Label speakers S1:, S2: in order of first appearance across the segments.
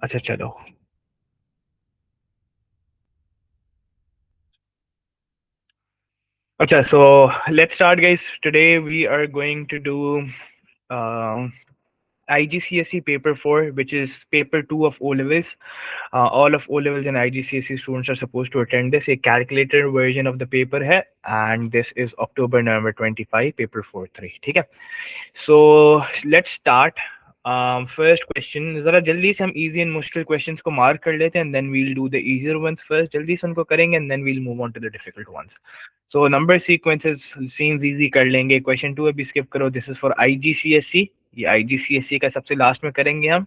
S1: अच्छा चलो, अच्छा, so let's start guys. Today we are going to do IGCSE paper 4, which is paper 2 of O levels. All of O levels and IGCSE students are supposed to attend this. A calculated version of the paper है, and this is October November 25 paper 4 3. ठीक है, so let's start. First question, जरा जल्दी से हम easy and मुश्किल questions को mark कर लेते हैं, and then we'll do the easier ones first. जल्दी से उनको करेंगे, and then we'll move on to the difficult ones. So number sequences seems easy कर लेंगे. Question 2 अभी skip करो. This is for IGCSE. ये IGCSE का सबसे लास्ट में करेंगे हम.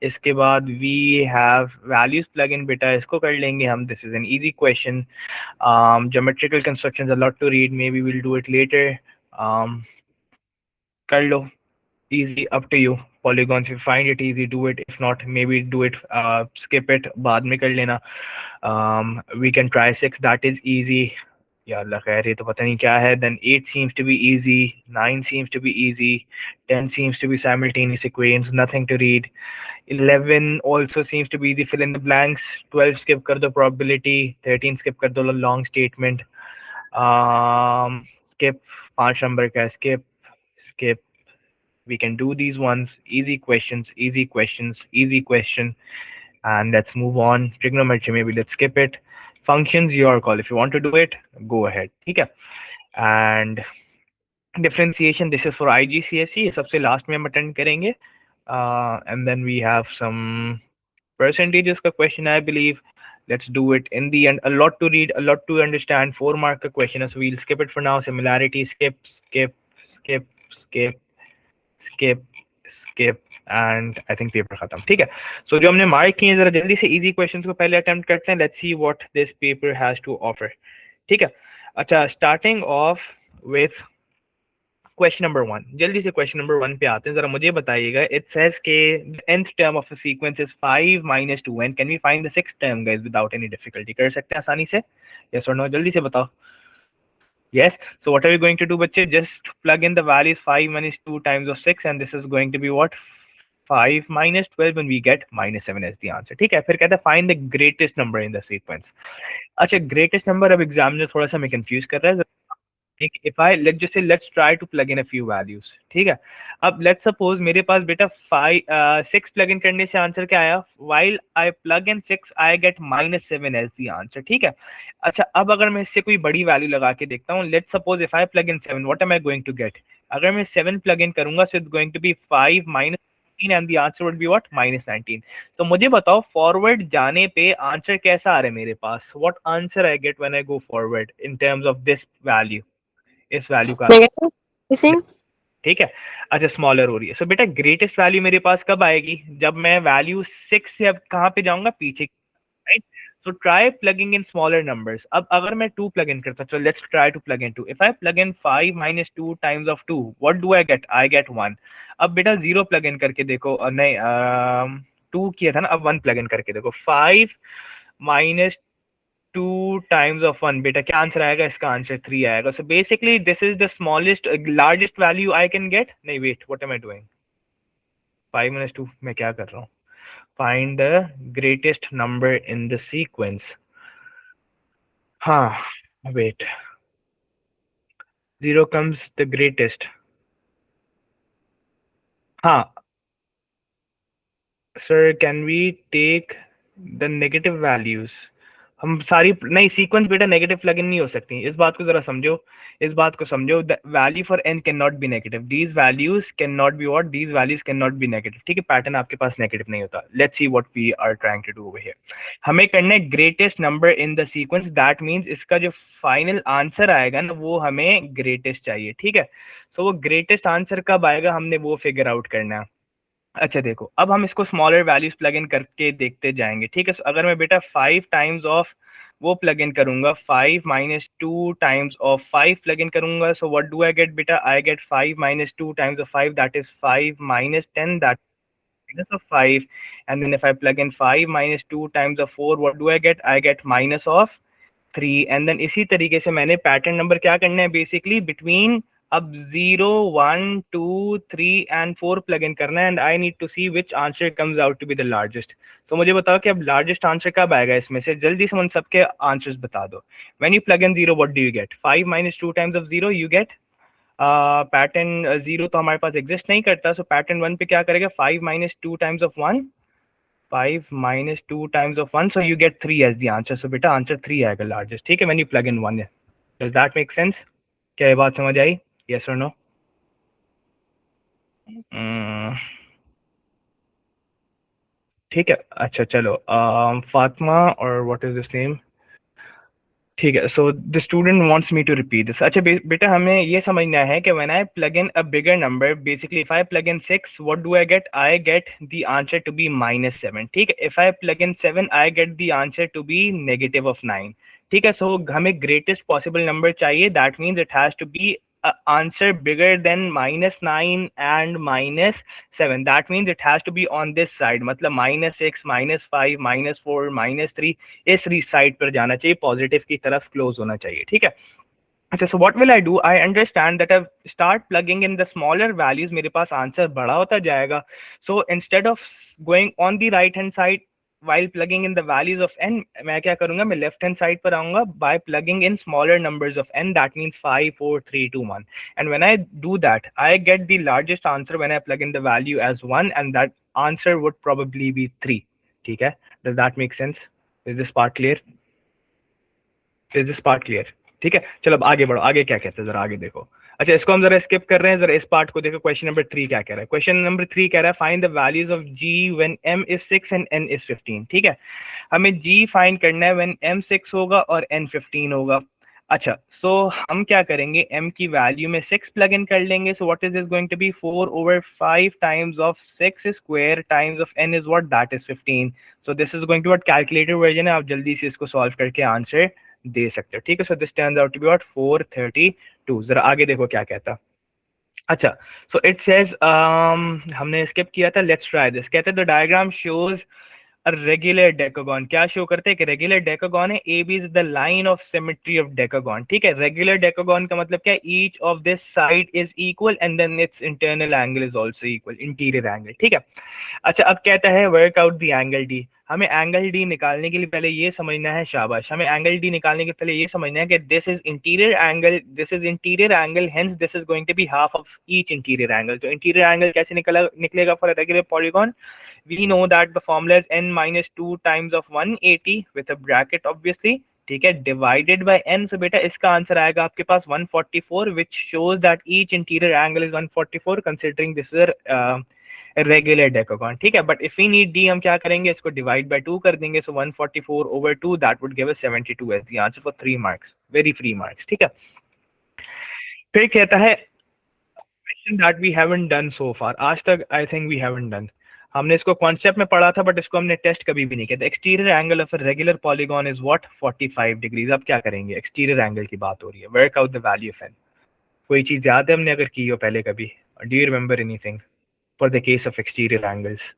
S1: इसके बाद we have values plug in बेटा, इसको कर लेंगे हम. This is an easy question. Geometrical constructions a lot to read. Maybe we'll do it later. कर लो. Easy, up to you. Polygons, if you find it easy, do it. If not, maybe do it, skip it, बाद में कर लेना. We can try 6, that is easy. या अल्लाह खैर, ये तो पता नहीं क्या है. Then 8 seems to be easy, 9 seems to be easy, 10 seems to be simultaneous equations, nothing to read. 11 also seems to be easy, fill in the blanks. 12 skip कर दो, probability. 13 skip कर दो, long statement. Skip 5 number का, skip. We can do these ones. Easy questions, easy question. And let's move on. Trigonometry, maybe let's skip it. Functions, your call. If you want to do it, go ahead. Okay. And differentiation, this is for IGCSE. सबसे last में हम attend करेंगे. And then we have some percentages का question, I believe. Let's do it in the end. A lot to read, a lot to understand. 4 mark का question, so we'll skip it for now. Similarity, skip, skip, and I think paper खत्म. ठीक है, so जो हमने mark किए जरा जल्दी से इजी क्वेश्चंस को पहले अटेम्प्ट करते हैं. Let's see what this paper has to offer. ठीक है, अच्छा, starting off with question number 1. जल्दी से क्वेश्चन नंबर 1 पे आते हैं. जरा मुझे बताइएगा. इट सेज के nth term of a sequence is 5 minus 2, and can we find the sixth term guys without any difficulty? कर सकते हैं आसानी से? yes or no? जल्दी से बताओ. Yes. So what are we going to do, बच्चे? Just plug in the values 5 minus 2 times of 6, and this is going to be what? 5 minus 12, and we get minus 7 as the answer. ठीक है, फिर कहता है find the greatest number in the sequence. अच्छा, greatest number अब examiner थोड़ा सा हमें कंफ्यूज कर रहा है. if I let's just say let's try to plug in a few values. ठीक है, अब let's suppose मेरे पास बेटा 6 plug in करने से आंसर क्या आया? while I plug in 6 I get minus 7 as the answer. ठीक है, अच्छा, अब अगर मैं इससे कोई बड़ी वैल्यू लगा के देखता हूँ. let's suppose if I plug in 7, what am I going to get? अगर मैं 7 plug in करूंगा, so it's going to be 5 minus 19, and the answer would be what? minus 19. तो मुझे बताओ फॉरवर्ड जाने पे आंसर कैसा आ रहा है मेरे पास? what answer I get when I go forward in terms of this value? इस वैल्यू का
S2: मिसिंग.
S1: ठीक है, अच्छा, स्मॉलर हो रही है. सो बेटा ग्रेटेस्ट वैल्यू मेरे पास कब आएगी? जब मैं वैल्यू 6 से अब कहाँ पे जाऊंगा? पीछे, right? So try plugging in smaller numbers. अब अगर मैं 2 प्लग इन करता, तो let's try to plug in 2. If I plug in 5 minus 2 times of 2, what do I get? I get 1. अब बेटा 0 प्लग इन करके देखो. नहीं, 2 किया था ना, अब 1 प्लग इन करके देखो. 5 minus 2 times of 1, बेटा क्या आंसर आएगा? इसका आंसर 3 आएगा. So basically this is the smallest largest value I can get. नहीं, wait, what am I doing? 5 minus 2 मैं क्या कर रहा हूँ? Find the greatest number in the sequence. हाँ, वेट, 0 comes the greatest. हाँ sir, can we take the negative values? हम सारी नहीं, सीक्वेंस बेटा नेगेटिव प्लग इन नहीं हो सकती. इस बात को जरा समझो, इस बात को समझो. The value for n can not be negative. These values can not be what? These values can not be negative. ठीक है, पैटर्न आपके पास नेगेटिव नहीं होता. Let's see what we are trying to do over here. हमें करना है greatest number in the sequence. That means इसका जो फाइनल आंसर आएगा ना, वो हमें ग्रेटेस्ट चाहिए. ठीक है, सो वो ग्रेटेस्ट आंसर कब आएगा, हमने वो फिगर आउट करना है. अच्छा देखो, अब हम इसको स्मॉलर वैल्यूज प्लग इन करके देखते जाएंगे. ठीक है, अगर मैं बेटा 5 टाइम्स ऑफ वो प्लग इन करूंगा, 5 minus 2 times of 5 plug in करूंगा, so what do I get बेटा? I get 5 minus 2 times of 5, that is 5 minus 10, that minus of 5. And then if I plug in 5 minus 2 times of 4, what do I get? I get minus of 3. And then इसी तरीके से मैंने pattern number क्या करना है? Basically between अब 0 1 2 3 and 4 plug in करना है and I need to see which answer comes out to be the largest. तो मुझे बताओ कि अब लार्जेस्ट आंसर कब आएगा इसमें से, जल्दी से मुझे सबके आंसर्स बता दो। When you plug in 0 what do you gate, 5 minus 2 times of 0 you get pattern 0 तो हमारे पास एग्जिस्ट नहीं करता, सो पैटर्न 1 पे क्या करेगा, 5 minus 2 times of 1, 5 minus 2 times of 1, so you get 3 as the answer। so बेटा आंसर 3 आएगा लार्जेस्ट, ठीक है, when you plug in 1। does that make sense? क्या ये बात समझ आई, yes or no? ठीक है, अच्छा चलो, फातिमा और व्हाट इज दिस नेम, ठीक है, so the student wants me to repeat this. अच्छा बेटा हमें ये समझना है कि when I plug in a bigger number, basically if I plug in 6 what do I get the answer to be -7, ठीक है। If I plug in 7 I get the answer to be -9, ठीक है। सो हमें greatest possible number चाहिए, that means it has to be answer bigger than -9 and -7, that means it has to be on this side, मतलब -6 -5 -4 -3 इस side पर जाना चाहिए, positive की तरफ क्लोज होना चाहिए, ठीक है। अच्छा, so what will I do? I understand that I start plugging in the smaller values, मेरे पास आंसर बड़ा होता जाएगा। So instead of going on the right hand side while plugging in the values of n, मैं क्या करूंगा, मैं left hand side पर आऊंगा by plugging in smaller numbers of n, that means 5 4 3 2 1, and when I do that I get the largest answer when I plug in the value as 1, and that answer would probably be 3, ठीक है। Does that make sense? Is this part clear? Is this part clear? ठीक है, चलो अब आगे बढ़ो, आगे क्या कहते हैं जरा आगे देखो। अच्छा, इसको हम जरा स्किप कर रहे हैं, जरा इस पार्ट को देखो। क्वेश्चन नंबर 3 क्या कह रहा है, क्वेश्चन नंबर 3 कह रहा है find the values of g when m is 6 and n is 15, ठीक है। हमें g फाइंड करना है व्हेन m 6 होगा और n 15 होगा। अच्छा, सो हम क्या करेंगे, m की वैल्यू में 6 प्लग इन कर लेंगे, so what is this going to be 4/5 times of 6 square times of n is what, that is 15। So this is going to what, calculator version है, आप जल्दी से इसको सॉल्व करके आंसर दे सकते हो, ठीक है। So this turns out to be what 432। जरा आगे देखो क्या कहता। अच्छा, सो इट सेज, हमने स्किप किया था, लेट्स ट्राई दिस। कहते हैं the diagram shows a regular decagon, क्या शो करते हैं कि रेगुलर डेकागॉन है, A B is the line of symmetry of decagon, ठीक है। रेगुलर डेकागॉन का मतलब क्या है, each of this side is equal and then it's internal angle is also equal, interior angle, ठीक है। अच्छा, अब कहता है work out the angle D. हमें एंगल डी निकालने के लिए पहले ये समझना है, शाबाश, हमें एंगल डी निकालने के पहले ये समझना है कि this is interior angle, this is interior angle, hence this is going to be half of each interior angle. तो इंटीरियर एंगल कैसे निकलेगा for a regular polygon, we know that the formula is n minus 2 times of 180 with a bracket obviously, ठीक है, divided by n। so बेटा इसका answer आएगा आपके पास 144, which shows that each interior angle is 144 considering this is a regular decagon, ठीक है। but if we need d हम क्या करेंगे, इसको divide by 2 कर देंगे, so 144/2 that would give us 72 as the answer for 3 marks, very free marks, ठीक है। फिर कहता है that we haven't done so far, आज तक I think we haven't done, हमने इसको कॉन्सेप्ट में पढ़ा था बट इसको हमने टेस्ट कभी भी नहीं किया। Exterior angle of a regular polygon is what, 45 degrees. अब क्या करेंगे, एक्सटीरियर एंगल की बात हो रही है, work out the value of n. कोई चीज याद है हमने अगर की हो पहले कभी, do you remember anything for the case of exterior angles?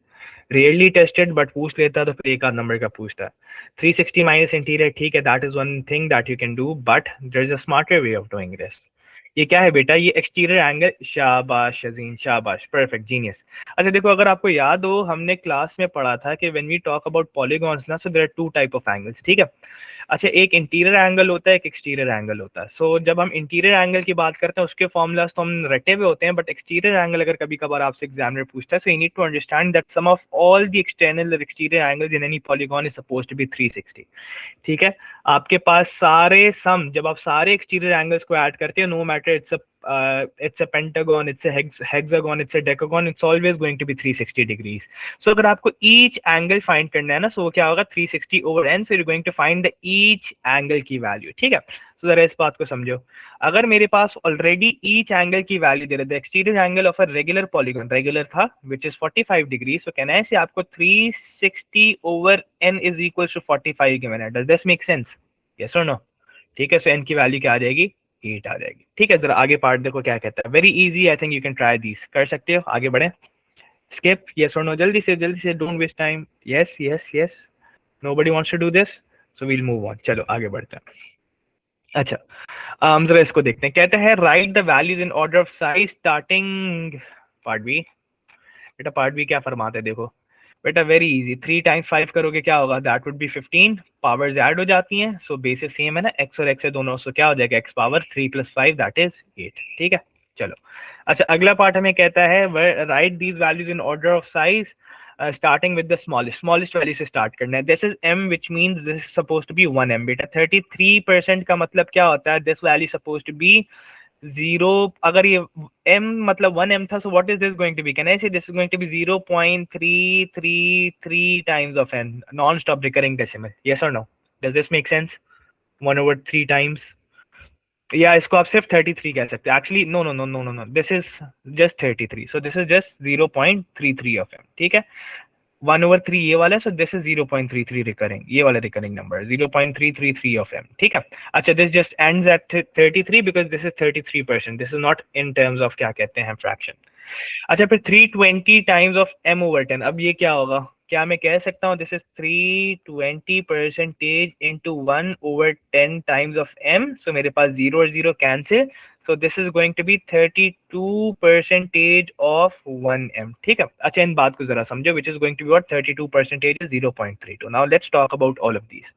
S1: Rarely tested but पूछ लेता तो फिर एक आध नंबर का पूछता। 360 माइनस इंटीरियर, ठीक है, that is one thing that you can do, but there is a smarter way of doing this. ये क्या है बेटा, ये एक्सटीरियर एंगल, शाबाश शजीन, शाबाश, परफेक्ट, जीनियस। अच्छा देखो, अगर आपको याद हो हमने क्लास में पढ़ा था कि when we talk about polygons ना, so there are two type of angles, ठीक है। अच्छा, एक इंटीरियर एंगल होता है, एक एक्सटीरियर एंगल होता है। सो जब हम इंटीरियर एंगल की बात करते हैं उसके फॉर्मूलाज तो हम रटे हुए होते हैं, बट एक्सटीरियर एंगल अगर कभी कभार आपसे एग्जामिनर पूछता है, so you need to understand that sum of all the external और exterior angles in any polygon is supposed to be 360, ठीक है। आपके पास सारे सम, जब आप सारे एक्सटीरियर एंगल्स को ऐड करते हैं, no matter it's a pentagon, it's a hexagon, it's a decagon, it's always going to be 360 degrees. So अगर आपको each angle find करना है ना, so क्या होगा 360 over n, so you're going to find the each angle की value, ठीक है। तो जरा इस बात को समझो, अगर मेरे पास ऑलरेडी each angle की वैल्यू दे रहे थे, exterior angle of a regular polygon, regular था which is 45 डिग्री, so कहना है से आपको 360 over n is equals to 45 given है। Does this make sense? Yes or no? ठीक है, so n की वैल्यू क्या आ जाएगी, 8 आ जाएगी, ठीक है। जरा आगे पार्ट देखो क्या कहता है, very easy, I think you can try this, कर सकते हो, आगे बढ़े। स्किप, यस और नो, जल्दी से, don't waste time. Yes, nobody wants to do this, so we'll move on, चलो आगे बढ़ते हैं। अच्छा, जरा इसको देखते हैं। कहते हैं write the values in order of size starting. Part B. बेटा पार्ट बी क्या फरमाते हैं देखो बेटा, वेरी इजी। 3 टाइम्स 5 करोगे क्या होगा, that would be 15। Powers add हो जाती हैं, सो बेसिस सेम है ना, एक्स और एक्स है दोनों, सो क्या हो जाएगा एक्स पावर 3 + 5 दैट इज 8। ठीक है, चलो। अच्छा, अगला पार्ट हमें कहता है write these values in order of size starting with the smallest value से स्टार्ट करना है। This is m which means this is suppose to be 1m। बेटा 33% का मतलब क्या होता है, this value suppose to be 0। अगर ये m मतलब 1m था, so what is this going to be? Can I say this is going to be 0.333 times of n, non-stop recurring decimal? Yes or no? Does this make sense? 1/3 times, या इसको आप सिर्फ 33 कह सकते हैं। Actually no no no no no no, this is just 33, so this is just 0.33 of m। ठीक है, 1/3 ये वाला है, सो दिस इज 0.33 रिकरिंग, ये वाला रिकरिंग नंबर 0.333 ऑफ m। ठीक है, अच्छा, this just ends at 33 because this is 33%, this is not in terms of क्या कहते हैं फ्रैक्शन। अच्छा, फिर 320 टाइम्स ऑफ m/10, अब ये क्या होगा, क्या मैं कह सकता हूँ this is 320% into 1/10 times of m, सो मेरे पास 0 और 0 cancel, so this is going to be 32% of 1m। ठीक है, अच्छा इन बात को जरा समझो, which is going to be what, 32% is 0.32। now let's talk about all of these।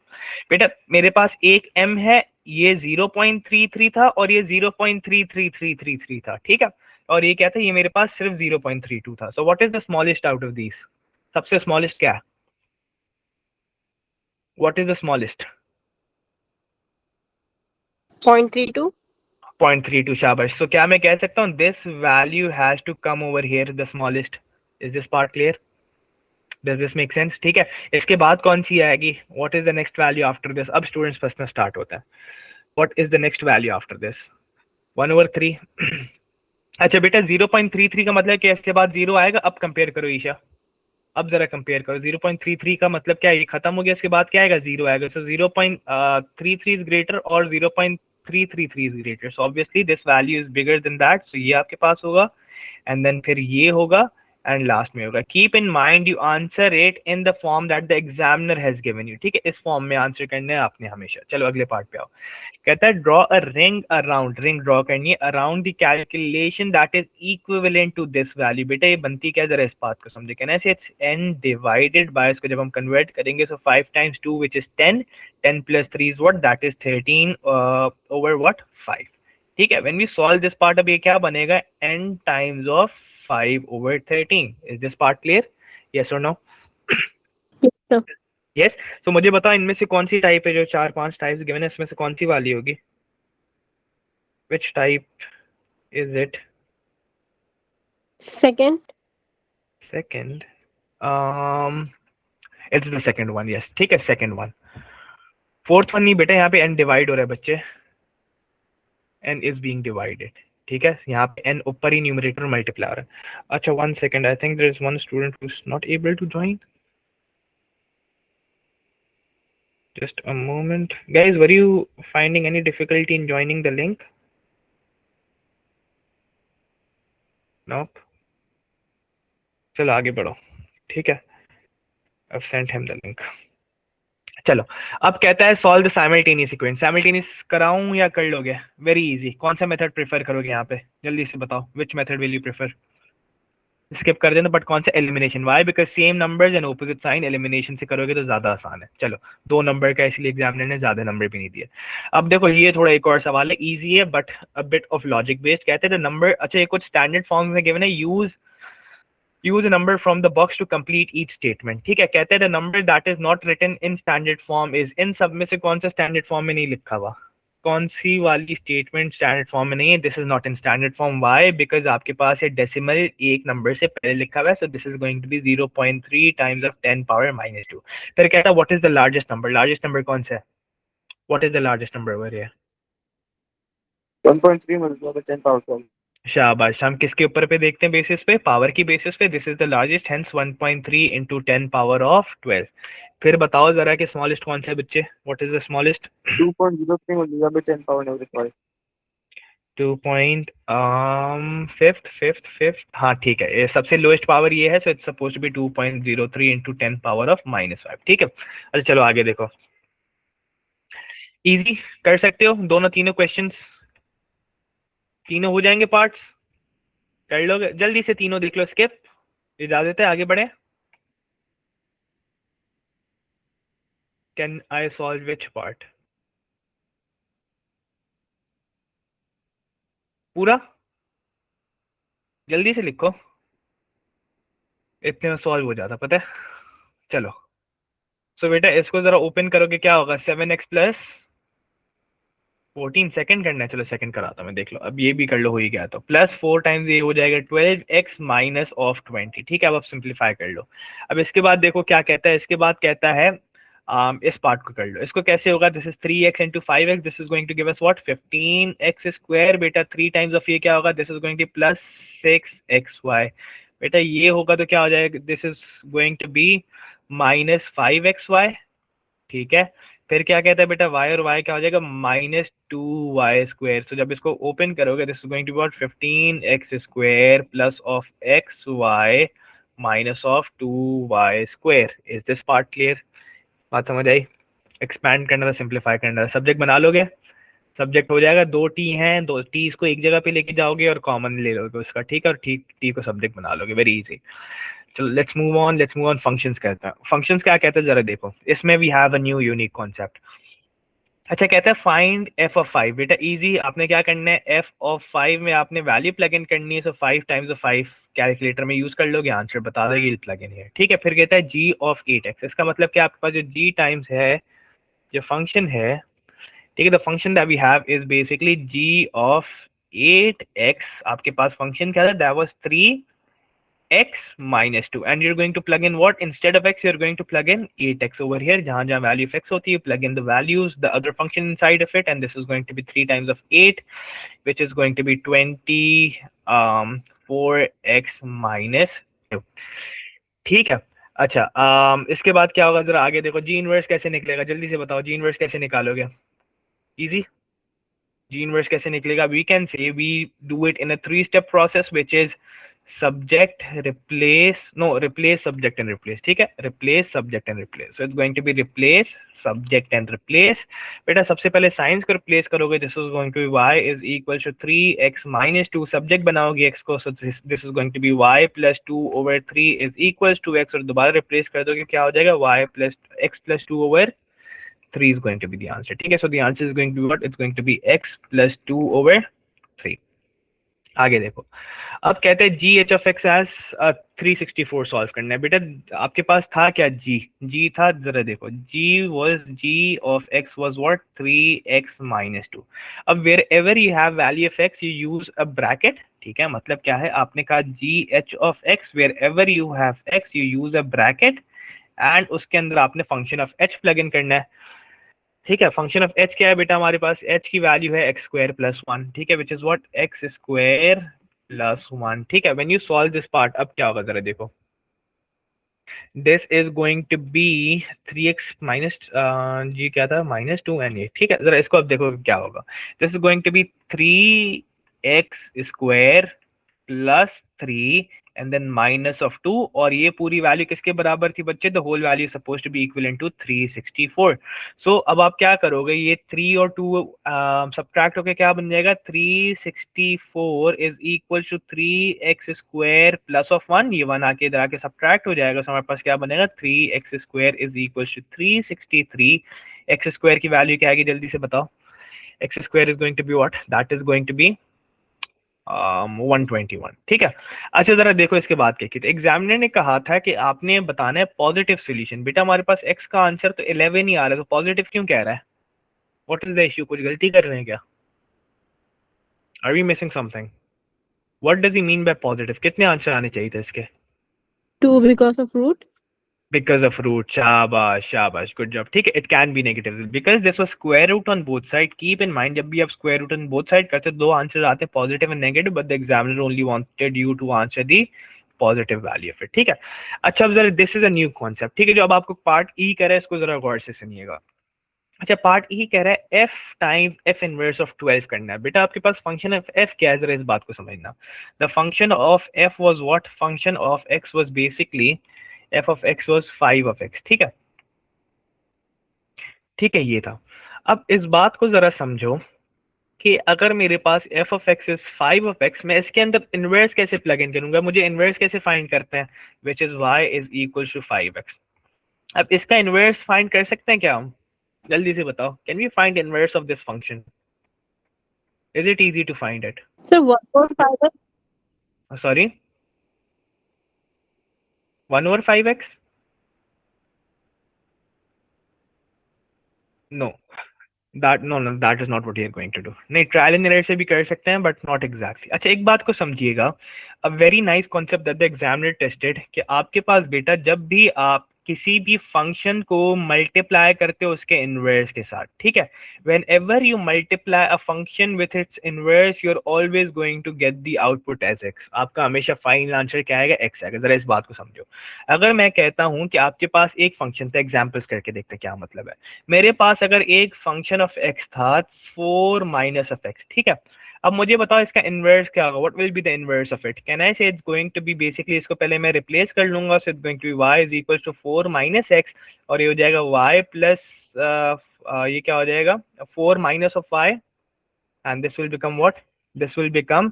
S1: बेटा मेरे पास एक m है, ये 0.33 था और ये 0.33333 था। ठीक है, और ये क्या था, ये मेरे पास सिर्फ 0.32 था। so what is the smallest out of these? सबसे smallest क्या है? what is the smallest?
S2: 0.32.
S1: 0.32, शाबाश। so क्या मैं कह सकता हूँ this value has to come over here, the smallest। is this part clear? does this make sense? ठीक है, इसके बाद कौन सी आएगी, what is the next value after this? अब स्टूडेंट्स फंसना स्टार्ट होता है, what is the next value after this? 1/3। अच्छा बेटा 0.33 का मतलब क्या, इसके बाद 0 आएगा। अब कंपेयर करो ईशा, अब जरा कंपेयर करो, 0.33 का मतलब क्या है, ये खत्म हो गया, इसके बाद क्या आएगा, 0 आएगा। सो 0.33 इज ग्रेटर और 0.333 is greater, so obviously this value is bigger than that, so ये आपके पास होगा, एंड देन फिर ये होगा, एंड लास्ट में होगा। Keep in mind you answer it in the form that the examiner has given you. ठीक है, इस फॉर्म में आंसर करना है आपने हमेशा। चलो अगले पार्ट पे आओ। कहता है draw a ring around, ring draw करनी है around the calculation that is equivalent to this value. बेटा ये बनती क्या, जरा इस बात को समझे। कहना है इट्स n डिवाइडेड बाय, इसको जब हम कन्वर्ट करेंगे, सो 5 times 2 which is 10, 10 plus 3 is what, that is 13 over what, 5। ठीक है, when we solve this part, अब ये क्या बनेगा, n times of 5/13। is this part clear? yes or no?
S2: Yes, sir.
S1: yes। तो मुझे बताओ इनमें से कौन सी टाइप है, जो 4-5 टाइप्स गिवन है, इसमें से कौन सी वाली होगी, which type is it?
S2: Second.
S1: second, um it's the second one, yes। ठीक है, second one। fourth one नहीं बेटा, यहाँ पे n डिवाइड हो रहा है बच्चे, n is being divided। ठीक है, यहाँ पे n ऊपर ही न्यूमरेटर मल्टीप्लाई हो रहा है। अच्छा 1 second, I think there is one student who is not able to join। just a moment guys, were you finding any difficulty in joining the link? nope। चलो आगे बढ़ो। ठीक है, I've sent him the link। चलो, अब कहता है solve the simultaneous sequence. Simultaneous कराऊं या कर लोगे? Very easy. कौन सा मेथड प्रेफर करोगे यहाँ पे, जल्दी से बताओ, which method will you prefer? Skip कर देना, बट कौन सा, elimination. Why? Because same numbers and opposite sign, elimination से करोगे तो ज्यादा आसान है। चलो 2 नंबर का, इसलिए एग्जामिनर ने ज्यादा नंबर भी नहीं दिए। अब देखो ये थोड़ा एक और सवाल है, इजी है but a bit of logic based. कहते हैं द नंबर, अच्छा ये कुछ स्टैंडर्ड फॉर्म्स में गिवन है, use a number from the box to complete each statement। ठीक है, कहते हैं the number that is not written in standard form is, इन सब में से कौन सा स्टैंडर्ड फॉर्म में नहीं लिखा हुआ, कौन सी वाली स्टेटमेंट स्टैंडर्ड फॉर्म में नहीं है? This is not in standard form. Why? Because आपके पास ये डेसिमल एक नंबर से पहले लिखा हुआ है, so this is going to be 0.3 times of 10 power -2। फिर कहता है what is the largest number, largest number कौन सा है, what is the largest number over here?
S3: 1.3 मतलब 10 पावर 12।
S1: शाबाश। हम किसके ऊपर पे देखते हैं, बेसिस पे, पावर की बेसिस पे। This is the largest, hence 1.3 into 10 power of 12। फिर बताओ जरा कि स्मॉलेस्ट कौन सा है बच्चे, व्हाट इज द स्मॉलेस्ट?
S3: 2.03 मतलब 10 पावर -5।
S1: 2 पॉइंट फिफ्थ, हाँ ठीक है, ये सबसे लोएस्ट पावर ये है, so it's suppose to be 2.03 into 10 power of -5। ठीक है, अच्छा चलो आगे देखो। इजी कर सकते हो दोनों तीनों क्वेश्चंस, तीनों हो जाएंगे पार्ट्स, कर लोगे जल्दी से तीनों देख लो। स्किप, इजाजत है, आगे बढ़े। Can I solve which part? पूरा जल्दी से लिखो, इतने में सॉल्व हो जाता पता है। चलो सो बेटा इसको जरा ओपन करोगे क्या होगा, 7x + 14 सेकंड करना है, चलो सेकंड कराता हूं मैं, देख लो अब ये भी कर लो, हो ही गया तो +4 टाइम्स ये हो जाएगा 12x - 20, ठीक है। अब आप सिंप्लीफाई कर लो। अब इसके बाद देखो क्या कहता है, इसके बाद कहता है इस पार्ट को कर लो, इसको कैसे होगा, this is 3x × 5x, this is going to give us what 15x² बेटा, 3 टाइम्स ऑफ ये क्या होगा, this is going to +6xy बेटा, ये होगा तो क्या हो जाएगा, this is going to be -5xy, ठीक है। फिर क्या कहता है बेटा, y और y क्या हो जाएगा, -2y²। सो जब इसको ओपन करोगे this is going to be what 15x² plus of xy minus of 2y²। Is this part clear? बात समझ आई? एक्सपैंड करना था, सिंप्लीफाई करना था, सब्जेक्ट बना लोगे, सब्जेक्ट हो जाएगा, 2t हैं, 2t इसको एक जगह पे लेके जाओगे और कॉमन ले लोगे उसका, ठीक है, और ठीक t को सब्जेक्ट बना लोगे, वेरी इजी। चलो लेट्स मूव ऑन। फंक्शंस कहता है, फंक्शंस क्या कहता है जरा देखो, इसमें we have a new unique concept. अच्छा कहता है फाइंड f(5), बेटा इजी, आपने क्या करना है, f(5) में आपने वैल्यू प्लग इन करनी है, सो 5 टाइम्स 5 कैलकुलेटर में यूज कर लोगे, आंसर बता देगी, प्लग इन है, ठीक है। फिर कहता है g(8x), इसका मतलब क्या, आपके पास जो g टाइम्स है जो फंक्शन है, ठीक है, the function that we have is basically g(8x), आपके पास फंक्शन क्या था, that was 3x - 2, and you're going to plug in what, instead of x you're going to plug in 8x over here, जहां जहां value of x होती है, plug in the values, the other function inside of it, and this is going to be 3 times of 8, which is going to be 4x - 2, ठीक है। अच्छा इसके बाद क्या होगा जरा आगे देखो, जी इनवर्स कैसे निकलेगा, जल्दी से बताओ, जी इनवर्स कैसे निकालोगे, इजी। जी इनवर्स कैसे निकलेगा, we can say we do it in a 3 step process which is subject replace, no, replace subject and replace, ठीक है, replace subject and replace, so it's going to be replace subject and replace। बेटा सबसे पहले science को replace करोगे, this is going to be y is equal to 3x - 2, subject बनाओगे x को, so this is going to be y + 2/3 is equal to x, और दोबारा replace कर दोगे क्या हो जाएगा, y + x + 2/3 is going to be the answer, ठीक है। so the answer is going to be what, it's going to be x + 2/3। आगे देखो, अब कहते हैं g H of x as 364 solve करना है, बेटा आपके पास था क्या, जी था, जरा देखो, G of x was what 3x - 2। अब where ever you have value of x you use a bracket, ठीक है, मतलब क्या है, आपने कहा G H of x, where ever you have x you use a bracket, and उसके अंदर आपने function of H plug in करना है, ठीक है। फंक्शन ऑफ एच क्या है बेटा, हमारे पास एच की वैल्यू है x² + 1, ठीक है, विच इज व्हाट x² + 1, ठीक है। When you solve this part, अब क्या होगा जरा देखो, this is going to be 3x minus G क्या था -2 एंड ये, ठीक है, जरा इसको अब देखो क्या होगा, this is going to be 3x² + 3 and then -2, और ये पूरी वैल्यू किसके बराबर थी बच्चे, the whole value suppose to be equivalent to 364। So अब आप क्या करोगे, ये 3 और 2 सब्ट्रैक्ट होके क्या बन जाएगा, 364 is equal to 3x² plus of 1, ये 1 आके इधर आके सब्ट्रैक्ट हो जाएगा, सो हमारे पास क्या बनेगा, 3x² is equal to 363। x² की वैल्यू क्या आएगी, जल्दी से बताओ, x² is going to be what, that is going to be 121, ठीक है। अच्छा जरा देखो इसके बाद क्या किया, एग्जामिनर ने कहा था कि आपने बताना है पॉजिटिव सॉल्यूशन, बेटा हमारे पास x का आंसर तो 11 ही आ रहा है, तो पॉजिटिव क्यों कह रहा है, व्हाट इज द इशू, कुछ गलती कर रहे हैं क्या, are we missing something, what does he mean by positive, कितने आंसर आने चाहिए थे इसके,
S2: 2 because of root.
S1: because of root, शाबाश good job, ठीक है। it can be negative because this was square root on both side, keep in mind जब भी आप square root on both side करते हो दो आंसर आते हैं positive and negative, but the examiner only wanted you to answer the positive value of it, ठीक है। अच्छा अब जरा this is a new concept, ठीक है, जो अब आपको पार्ट ई कह रहा है इसको जरा गौर से सुनिएगा। अच्छा पार्ट ई कह रहा है f times f inverse of 12 करना है, बेटा आपके पास फंक्शन ऑफ f क्या है, जरा इस बात को समझना, the function of f was what, function of x was basically f of x was 5 of x, ठीक है, ठीक है, ये था। अब इस बात को जरा समझो कि अगर मेरे पास f of x is 5 of x, मैं इसके अंदर इनवर्स कैसे प्लग इन करूंगा, मुझे इनवर्स कैसे फाइंड करते हैं, which is y is equal to 5x। अब इसका इनवर्स फाइंड कर सकते हैं क्या हम, जल्दी से बताओ, can we find inverse of this function, is it easy to find it?
S2: So 1.5x.
S1: Sorry, 1 over 5x? No, that is not what you are going to do. नहीं, ट्रायल एंड एरर से भी कर सकते हैं, but not exactly. अच्छा, एक बात को समझिएगा, a very nice concept that the examiner tested, कि आपके पास बेटा जब भी आप किसी भी फंक्शन को मल्टीप्लाई करते हो उसके इनवर्स के साथ, ठीक है, whenever you multiply a function with its inverse, you are always going to get the output as x. आपका हमेशा फाइनल आंसर क्या आएगा, एक्स आएगा। जरा इस बात को समझो, अगर मैं कहता हूं कि आपके पास एक फंक्शन था, एग्जाम्पल्स करके देखते हैं क्या मतलब है। मेरे पास अगर एक फंक्शन ऑफ एक्स था 4 माइनस ऑफ एक्स, ठीक है, अब मुझे बताओ इसका इनवर्स क्या होगा, what will be the inverse of it, can I say it's going to be, basically इसको पहले मैं रिप्लेस कर लूंगा, so it's going to be y is equal to 4 minus x, और ये हो जाएगा y प्लस ये क्या हो जाएगा, 4 minus of y, and this will become what, this will become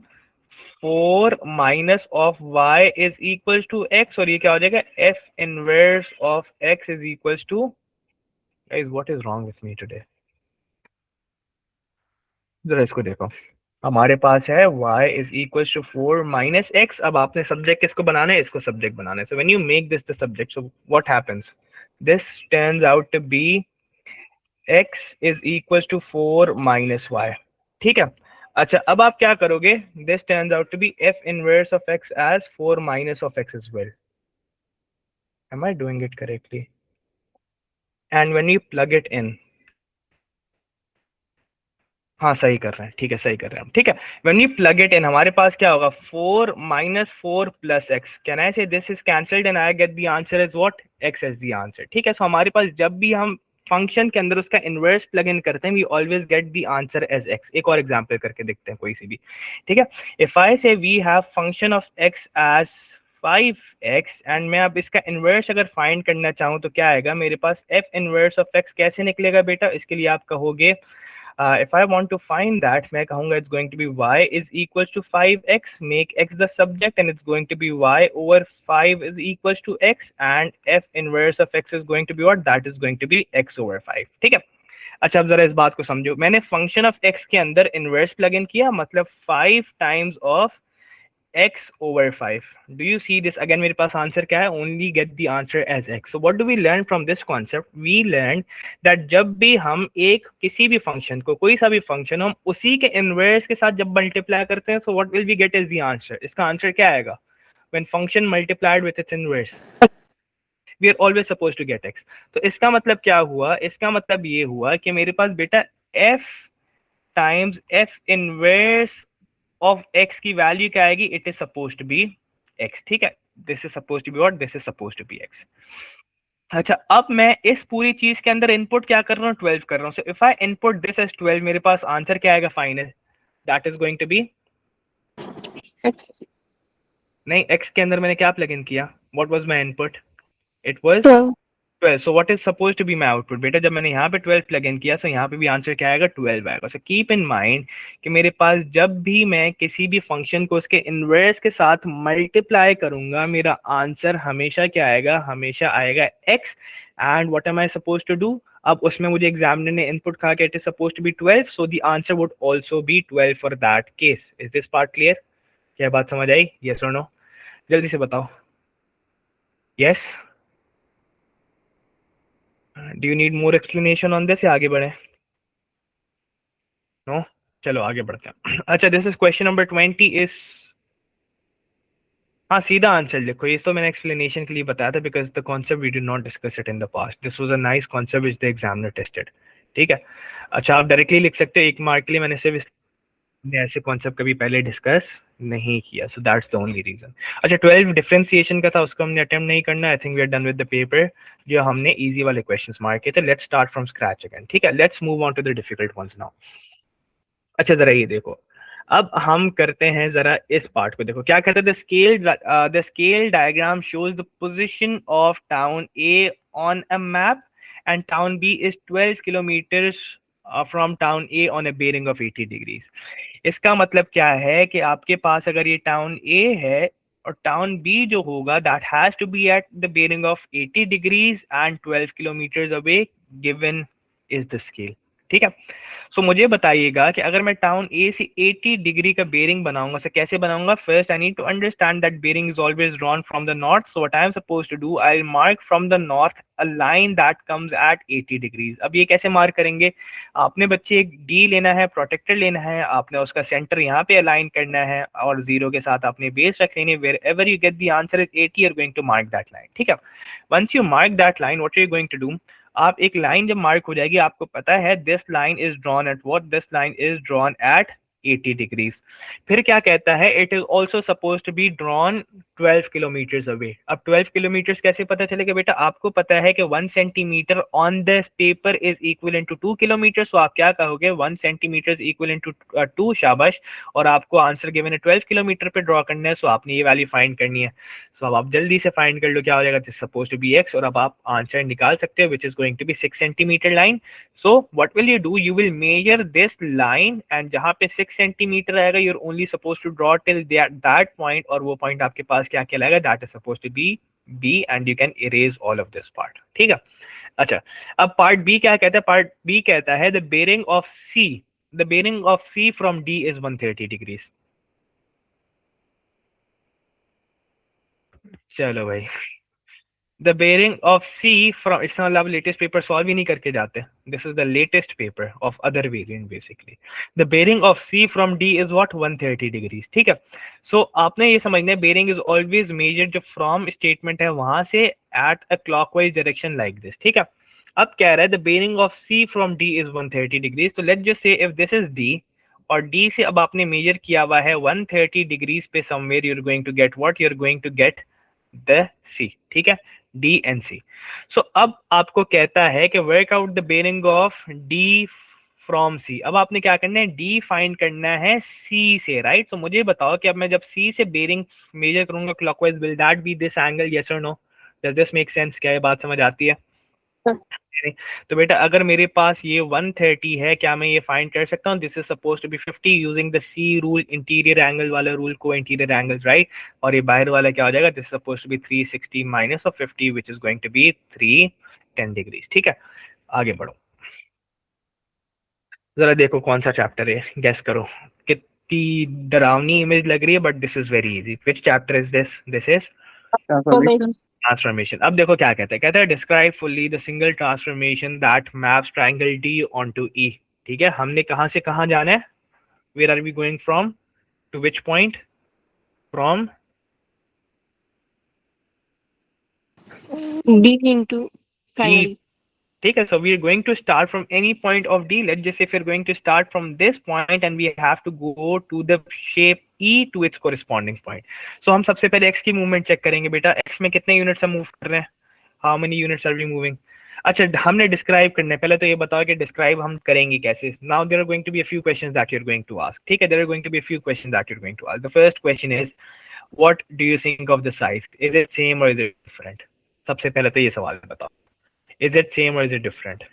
S1: 4 minus of y is equal to x, और ये क्या हो जाएगा, f inverse of x is equal to, guys what is wrong with me today, जरा इसको देखो, हमारे पास है y is equal to 4 minus x. अब आपने सब्जेक्ट किसको बनाना है, इसको सब्जेक्ट बनाना है, so when you make this the subject, so what happens, this turns out to be x is equal to 4 minus y, ठीक है। अच्छा, अब आप क्या करोगे, this turns out to be f inverse of x as 4 minus of x as well, am I doing it correctly? And when you plug it in, हाँ सही कर रहे हैं, ठीक है, सही कर रहे हैं हम, ठीक है। When you plug it in, हमारे पास क्या होगा, 4 माइनस 4 plus x, can I say this is cancelled and I get the answer is what, x is the answer, ठीक है। सो हमारे पास जब भी हम फंक्शन के अंदर उसका इनवर्स प्लग इन करते हैं, we always get the answer as x. एक और एग्जांपल करके देखते हैं कोई सी भी, ठीक है। If I say we have function of x as 5x, and मैं अब इसका इनवर्स अगर फाइंड करना चाहूँ तो क्या आएगा मेरे पास, f इनवर्स ऑफ x कैसे निकलेगा बेटा, इसके लिए आप कहोगे, if I want to find that, मैं कहूँगा it's going to be y is equals to 5x, make x the subject, and it's going to be y over 5 is equals to x, and f inverse of x is going to be what, that is going to be x over 5, ठीक है। अच्छा, अब जरा इस बात को समझो, मैंने फंक्शन ऑफ x के अंदर इनवर्स प्लग इन किया, मतलब 5 times of x over 5. Do you see this? Again, मेरे पास आंसर क्या है, only get the answer as x. So what do we learn from this concept? We learn that जब भी हम एक किसी भी फंक्शन को, कोई सा भी फंक्शन, हम उसी के इनवर्स के साथ जब मल्टीप्लाई करते हैं, so what will we get as the answer? इसका आंसर क्या आएगा, when function multiplied with its inverse, we are always supposed to get x. तो इसका मतलब क्या हुआ, इसका मतलब ये हुआ कि मेरे पास बेटा f times f inverse of x की वैल्यू क्या आएगी, it is suppose to be x, ठीक है। This is suppose to be what, this is suppose to be x। अच्छा, अब मैं इस पूरी चीज के अंदर इनपुट क्या कर रहा हूँ, 12 कर रहा हूँ। So if I input this as 12, मेरे पास आंसर क्या आएगा final, that is going to be
S2: X.
S1: नहीं, x के अंदर मैंने क्या प्लग इन किया, what was my input, it was
S2: 12.
S1: 12. So what is supposed to be my output? बेटा जब मैंने यहाँ पे 12 प्लग इन किया, so यहाँ पे भी आंसर क्या आएगा, 12 आएगा। So keep in mind कि मेरे पास जब भी मैं किसी भी फंक्शन को उसके इनवर्स के साथ मल्टीप्लाई करूंगा, मेरा आंसर हमेशा क्या आएगा, हमेशा आएगा x। And what am I suppose to do, अब उसमें मुझे एग्जामिनर ने इनपुट कहा कि it is suppose to be 12, so the answer would also be 12 for that case. Is this part clear? क्या बात समझ आई, yes or no? जल्दी से बताओ, yes? Do you need more explanation on this या आगे बढ़े, नो? चलो आगे बढ़ते हैं। अच्छा, this is question number 20 is, हाँ सीधा आंसर लिखो, ये तो मैंने एक्सप्लेनेशन के लिए बताया था, because the concept we did not discuss it in the past, this was a nice concept which the examiner tested, ठीक है। अच्छा, आप डायरेक्टली लिख सकते हो, एक मार्क के लिए मैंने सिर्फ ऐसे कॉन्सेप्ट कभी पहले डिस्कस नहीं किया, so that's the only reason. अच्छा, 12 डिफरेंशिएशन का था, उसको हमने अटेम्प्ट नहीं करना, I think we are done with the paper, जो हमने इजी वाले क्वेश्चंस मार्क किए थे। Let's start from scratch again, ठीक है, let's move on to the difficult ones now. अच्छा, जरा ये देखो, अब हम करते हैं जरा इस पार्ट को, देखो क्या कहते हैं, the scale diagram shows the position of town A on a map, and town B is 12 kilometres from town A on a bearing of 80 degrees. इसका मतलब क्या है कि आपके पास अगर ये टाउन A है और टाउन B जो होगा that has to be at the bearing of 80 degrees and 12 kilometers away given is the scale. ठीक है. सो मुझे बताइएगा कि अगर मैं टाउन ए से 80 डिग्री का बेरिंग बनाऊंगा, तो कैसे बनाऊंगा? First I need to understand that bearing is always drawn from the north. So what I am supposed to do, I will mark from the north a line that comes at 80 degrees. अब ये कैसे mark करेंगे? आपने बच्चे एक D लेना है, protector लेना है, आपने उसका सेंटर यहाँ पे अलाइन करना है और जीरो के साथ आपने बेस रख लेनी है. Where ever you get the answer is 80, you are going to mark that line. ठीक है. Once you mark that line, what are you going to do? आप एक लाइन जब मार्क हो जाएगी, आपको पता है this line is drawn at what, this line is drawn at 80 degrees. फिर क्या कहता है? It is also suppose to be drawn 12 kilometre away. अब 12 किलोमीटर कैसे पता चलेगा बेटा? आपको पता है कि 1 centimetre on this paper is equal to 2 kilometre. So आप क्या कहोगे? 1 सेंटीमीटर इक्वल टू 2. शाबाश. और आपको आंसर गिवन है 12 किलोमीटर पे ड्रॉ करना है. सो आपने ये वैल्यू फाइंड करनी है. सो अब आप जल्दी से फाइंड कर लो क्या हो जाएगा. This suppose to be x और अब आप आंसर निकाल सकते हो, which is going to be 6 centimetre line. So what will you do? You will measure this line and जहां पे 6 सेंटीमीटर आएगा, you are only suppose to draw till that point, और वो पॉइंट आपके पास क्या कहलाएगा? That is suppose to be b and you can erase all of this part. ठीक है. अच्छा, अब पार्ट बी क्या कहता है? पार्ट बी कहता है the bearing of C from D is 130 degrees. चलो भाई, the bearing of C from, इसका मतलब लेटेस्ट पेपर सॉल्व ही नहीं करके जाते. This is the latest paper of other variant basically. The bearing of C from D is what? 130 degrees. ठीक है. So आपने ये समझना है bearing is always measured, जो from statement है वहां से at a clockwise direction like this. ठीक है. अब कह रहा है the bearing of C from D is 130 degrees. तो let's just say if this is D और D से अब आपने मेजर किया हुआ है 130 डिग्रीज पे, somewhere you're going to get what? You're going to get the C. ठीक है. D and C. So अब आपको कहता है कि work out the bearing of D from C. अब आपने क्या करना है? D फाइंड करना है C से, राइट? तो मुझे बताओ कि अब मैं जब C से बेरिंग मेजर करूंगा clockwise, will that be this angle? Yes or no? Does this make sense? क्या ये बात समझ आती है? तो बेटा अगर मेरे पास ये 130 है, क्या मैं ये फाइंड कर सकता हूँ? This is suppose to be 50 using the C rule, interior angle वाला रूल को इंटीरियर एंगल्स, राइट? और ये बाहर वाला क्या हो जाएगा? This is suppose to be 360 minus of 50 which is going to be 310 degrees. ठीक है. आगे बढ़ो, जरा देखो कौन सा चैप्टर है, गेस करो. कितनी डरावनी इमेज लग रही है, but this is very easy. Which chapter is this? This is transformation. अब देखो क्या कहता है? कहता है describe fully the single transformation that maps triangle D onto E. ठीक है. हमने कहां से कहां जाना है? Where are we going from to which point? फ्रॉम
S2: D into triangle.
S1: ठीक है. so we are going to start from any point of D. let's just say if we're going to start from this point and we have to go to the shape E to its corresponding point. so हम सबसे पहले x की movement check करेंगे. बेटा x में कितने units हम move कर रहे हैं? how many units are we moving? अच्छा, हमने डिस्क्राइब करना है. पहले तो ये बताओ कि डिस्क्राइब हम करेंगे कैसे. Now there are going to be a few questions that you are going to ask. ठीक है. There are going to be a few questions that you are going to ask. The first question is what do you think of the size? Is it same और is it different? सबसे पहले तो ये सवाल बताओ. Is it same or is it different?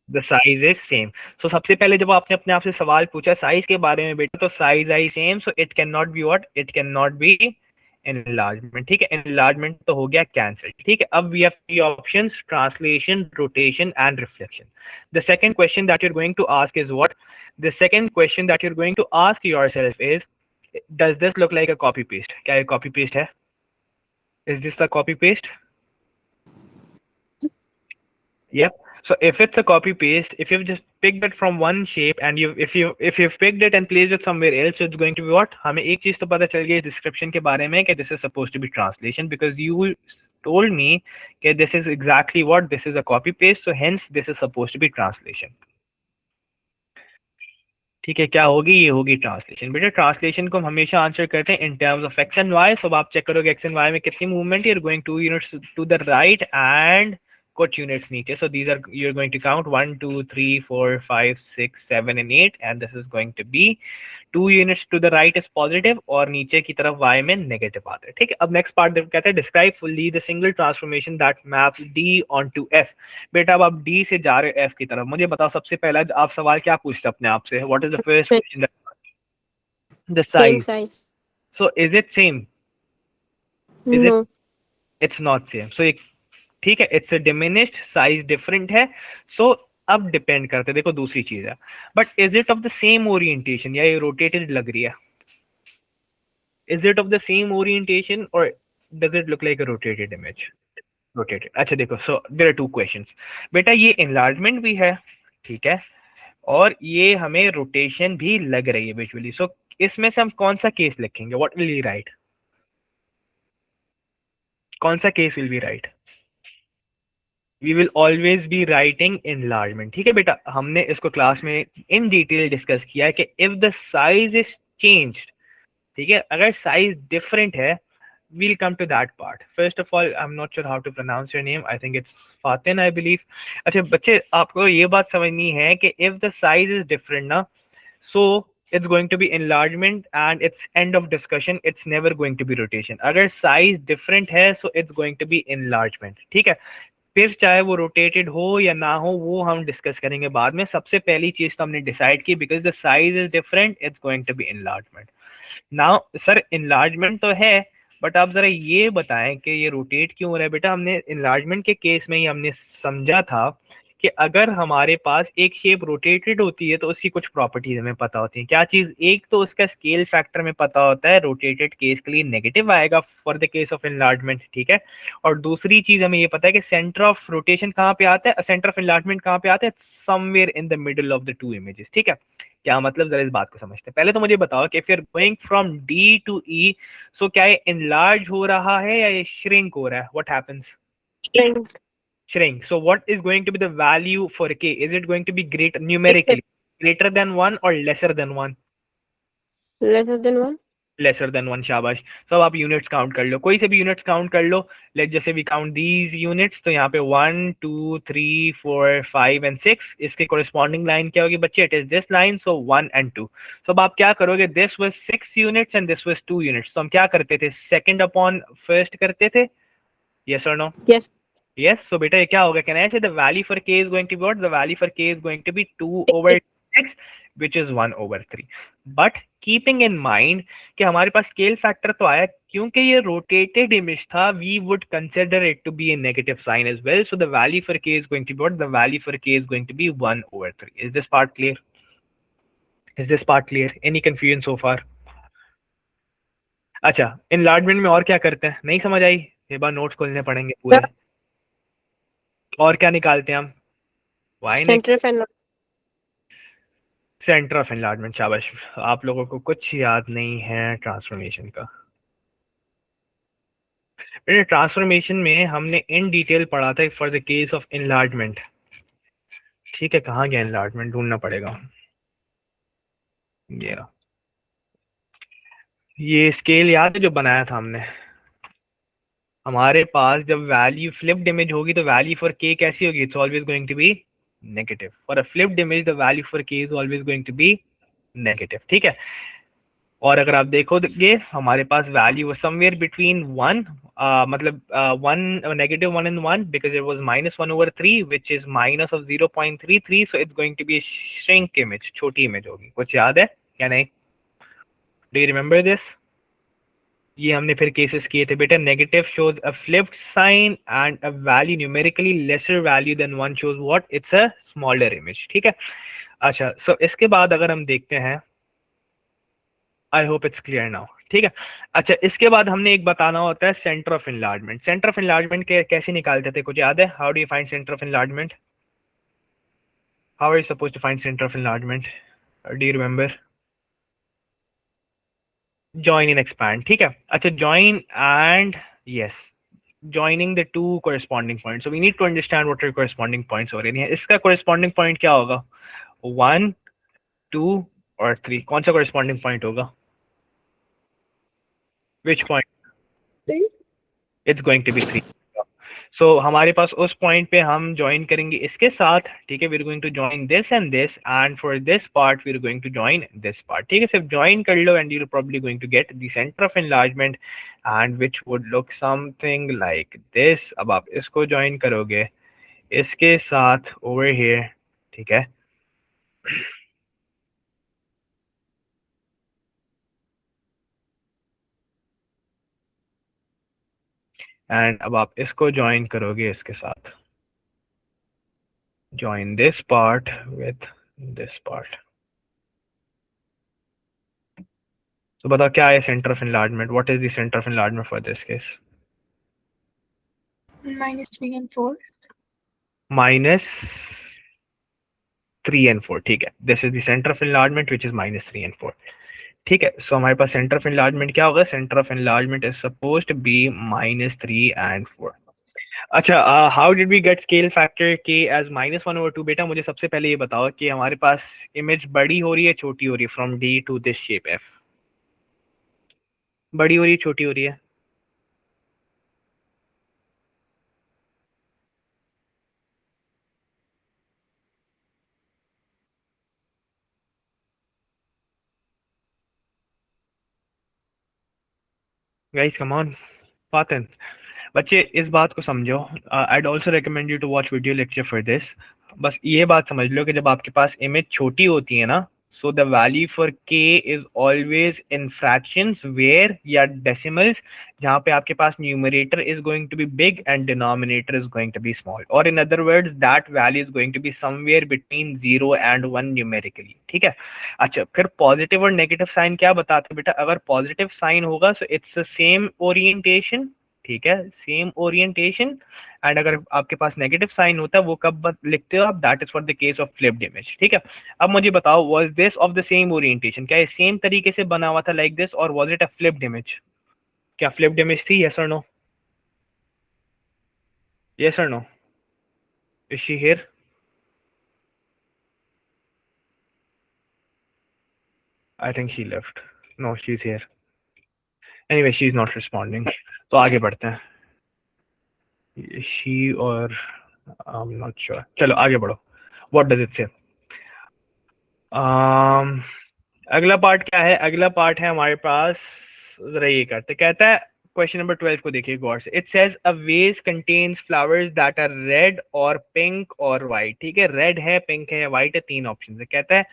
S1: The size is same. So सबसे पहले जब आपने अपने आप से सवाल पूछा साइज के बारे में बेटा, तो size I same. So it cannot be what? It cannot be enlargement. ठीक है. enlargement तो हो गया cancel. ठीक है. अब we have three options: translation, rotation and reflection. The second question that you're going to ask is what? The second question that you're going to ask yourself is, does this look like a copy paste? क्या ये copy paste है? Is this a copy paste? Yep. So if it's a copy paste, if you've just picked it from one shape and if you've picked it and placed it somewhere else, so it's going to be what? हमें एक चीज तो पता चल गई description के बारे में कि this is supposed to be translation, because you told me कि this is exactly what? This is a copy paste, so hence this is supposed to be translation. ठीक है. क्या होगी? ये होगी ट्रांसलेशन. बेटा ट्रांसलेशन को हम हमेशा आंसर करते हैं in terms of x and y. So आप चेक करोगे एक्स एंड वाई में कितनी मूवमेंट है. Going 2 units to the right and कुछ यूनिट्स नीचे. So these are, you're going to count 1 2 3 4 5 6 7 and 8, and this is going to be 2 units to the right is positive और नीचे की तरफ y में नेगेटिव आता है. ठीक है, अब नेक्स्ट पार्ट कहते हैं describe fully the single transformation that maps d onto f. बेटा अब आप d से जा रहे हो f की तरफ, मुझे बताओ सबसे पहला आप सवाल क्या पूछते अपने आप से, what is the first question? The
S2: Same
S1: size.
S2: size.
S1: So is it same? Is it?
S2: No.
S1: It's not same. So एक, ठीक है, it's a diminished, size different है. सो अब डिपेंड करते हैं, देखो दूसरी चीज है, but is it of the same orientation, या ये रोटेटेड लग रही है? Is it of the same orientation और does it look like a rotated image? Rotated. अच्छा देखो, so there are two questions. बेटा ये एनलार्जमेंट भी है, ठीक है, और ये हमें रोटेशन भी लग रही है विजुअली. सो इसमें से हम कौन सा केस लिखेंगे? What will you write? कौन सा case will be right? We will always be writing enlargement. ठीक है बेटा, हमने इसको क्लास में इन डिटेल डिस्कस किया है कि if the size is changed, ठीक है, अगर साइज डिफरेंट है, we'll come to that part. First of all, I'm not sure how to pronounce your name. I think it's Fatin, I believe. अच्छा बच्चे, आपको ये बात समझनी है कि if the size is different ना, so it's going to be enlargement and it's end of discussion. It's never going to be rotation. अगर size different है, so it's going to be enlargement. ठीक है, फिर चाहे वो रोटेटेड हो या ना हो, वो हम डिस्कस करेंगे बाद में. सबसे पहली चीज तो हमने डिसाइड की, because the size is different, it's going to be enlargement. Now sir enlargement तो है, बट आप जरा ये बताएं कि ये रोटेट क्यों हो रहा है? बेटा हमने enlargement के केस में ही हमने समझा था कि अगर हमारे पास एक शेप रोटेटेड होती है तो उसकी कुछ प्रॉपर्टीज हमें पता होती हैं. क्या चीज? एक तो उसका स्केल फैक्टर में पता होता है, रोटेटेड केस के लिए नेगेटिव आएगा for the case of enlargement, ठीक है, और दूसरी चीज हमें ये पता है कि सेंटर ऑफ रोटेशन कहाँ पे आता है, सेंटर ऑफ एनलार्जमेंट कहाँ पे आता है? Somewhere in the middle of the two images. ठीक है, क्या मतलब, जरा इस बात को समझते हैं. पहले तो मुझे बताओ कि if you are going from D to E, so क्या ये एनलार्ज हो रहा है या ये श्रिंक हो रहा है? What happens?
S2: Shrink.
S1: Shrink. So what is going to be the value for k? Is it going to be great numerically greater than 1 or lesser than 1?
S2: Lesser than 1.
S1: Lesser than 1. शाबाश. So अब आप units count कर लो, कोई से भी units count कर लो. Late जैसे we count these units, तो यहाँ पे 1 2 3 4 5 and 6. इसके कोरिस्पॉन्डिंग लाइन क्या होगी बच्चे? It is this line. So 1 and 2. so अब आप क्या करोगे? This was 6 units and this was 2 units. तो हम क्या करते थे? सेकंड अपॉन फर्स्ट करते थे. यस और no?
S2: Yes.
S1: Yes, so beta ये क्या होगा? Can I say the value for k is going to be what? The value for k is going to be 2 over 6, which is 1 over 3. But keeping in mind कि हमारे पास scale factor तो आया, क्योंकि ये rotated image था, we would consider it to be a negative sign as well. So the value for k is going to be what? The value for k is going to be 1 over 3. Is this part clear? Is this part clear? Any confusion so far? अच्छा, enlargement में और क्या करते हैं? नहीं समझ आई? ये बार notes खोलने पड़ेंगे पूरे. और क्या निकालते हैं हम?
S2: Center of enlargement.
S1: Centre of enlargement. शाबाश, आप लोगों को कुछ याद नहीं है ट्रांसफॉर्मेशन का. ट्रांसफॉर्मेशन में हमने इन डिटेल पढ़ा था for the case of enlargement. ठीक है, कहाँ गया एनलार्जमेंट? ढूंढना पड़ेगा. ये स्केल याद है जो बनाया था हमने? हमारे पास जब वैल्यू फ्लिप्ड इमेज होगी तो वैल्यू फॉर के कैसी होगी? It's always going to be negative. For a flipped image the value for K is always going to be negative. ठीक है, और अगर आप देखोगे हमारे पास वैल्यू समवेयर बिटवीन 1, मतलब 1 negative 1 and 1, because it was -1/3 which is minus of 0.33. so it's going to be a shrink image, छोटी image होगी. कुछ याद है या नहीं? Do you remember this? ये हमने फिर केसेस किए थे बेटा. Negative shows a flipped sign and a value numerically lesser value than 1 shows what? It's a smaller image. ठीक है, अच्छा, so इसके बाद अगर हम देखते हैं, I hope it's clear now. ठीक है, अच्छा, इसके बाद हमने एक बताना होता है centre of enlargement. Centre of enlargement कैसे निकालते थे? कुछ याद है? How do you find centre of enlargement? How are you supposed to find centre of enlargement? Do you remember? Join and expand. ठीक है, अच्छा, join and yes, joining the two corresponding points. So we need to understand what are corresponding points हो रहे हैं. इसका corresponding point क्या होगा? 1 2 और 3. कौन सा corresponding point होगा? Which point?
S2: 3.
S1: It's going to be 3. सो हमारे पास उस पॉइंट पे हम ज्वाइन करेंगे इसके साथ, ठीक है, we are going to join this and for this part we are going to join this part, ठीक है, सिर्फ ज्वाइन कर लो and you are probably going to get the centre of enlargement and which would look something like this. अब आप इसको join करोगे इसके साथ ओवर हियर, ठीक है, एंड अब आप इसको ज्वाइन करोगे इसके साथ, join this part with this part। तो बताओ क्या है centre of enlargement, what is the centre of enlargement for this case?
S4: -3 and 4।
S1: -3 and 4, ठीक है, this is the centre of enlargement which is -3 and 4, ठीक है। सो हमारे पास सेंटर ऑफ एनलार्जमेंट क्या होगा? Centre of enlargement is supposed to be -3 and 4। अच्छा, how did we get scale factor के as -1/2? बेटा मुझे सबसे पहले ये बताओ कि हमारे पास इमेज बड़ी हो रही है छोटी हो रही है from D to this shape F? बड़ी हो रही है छोटी हो रही है? गाइस कम ऑन फातिन, बच्चे इस बात को समझो। I'd also recommend you to watch video lecture for this। बस ये बात समझ लो कि जब आपके पास इमेज छोटी होती है ना, so the value for k is always in fractions where या decimals, जहाँ पे आपके पास numerator is going to be big and denominator is going to be small, or in other words that value is going to be somewhere between 0 and 1 numerically, ठीक है। अच्छा, फिर positive और negative sign क्या बताते हैं बेटा? अगर पॉजिटिव साइन होगा so it's the same orientation, ठीक है, सेम ओरिएंटेशन, एंड अगर आपके पास नेगेटिव साइन होता है वो कब लिखते हो आप? That is for the case of flipped image, ठीक है। अब मुझे बताओ, was this of the same orientation? क्या ये सेम तरीके से बना हुआ था लाइक दिस, और was it a flipped image? क्या फ्लिप्ड इमेज थी? यस और नो? यस और no? Is she here? I think she left. No, she is here. Anyway, she is not responding, तो आगे बढ़ते हैं। शी और आई एम नॉट श्योर, चलो आगे बढ़ो। व्हाट डज इट से? अगला पार्ट क्या है? अगला पार्ट है हमारे पास, जरा ये करते, कहता है क्वेश्चन नंबर 12 को देखिए गौर से। It says a vase contains flowers that are red और पिंक और व्हाइट, ठीक है, रेड है, पिंक है, व्हाइट है, तीन ऑप्शन है। कहता है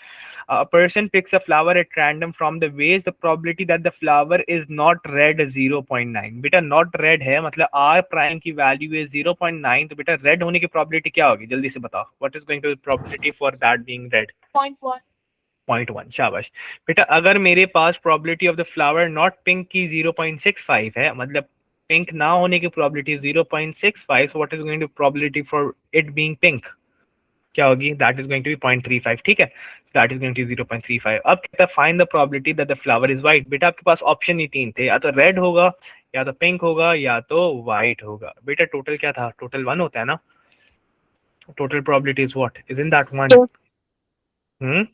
S1: a person picks a flower at random from the vase, the probability that the flower is not red is 0.9। बेटा not red है मतलब r प्राइम की वैल्यू है 0.9, तो बेटा रेड होने की प्रोबेबिलिटी क्या होगी? जल्दी से बताओ, what is going to be probability for that being red?
S4: 0.1।
S1: 0.1, शाबाश बेटा। अगर मेरे पास probability of the flower not pink की 0.65 है, मतलब पिंक ना होने की probability 0.65, so what is going to probability for it being pink? क्या होगी? That is going to be 0.35, ठीक है, that is going to be 0.35। अब कहता है find the probability that the flower is white. बेटा आपके पास ऑप्शन ही तीन थे, या तो रेड होगा, या तो पिंक होगा, या तो व्हाइट होगा। बेटा टोटल क्या था? टोटल 1 होता है ना। Total probability is what? Is in that 1?
S2: Yes.
S1: Hmm,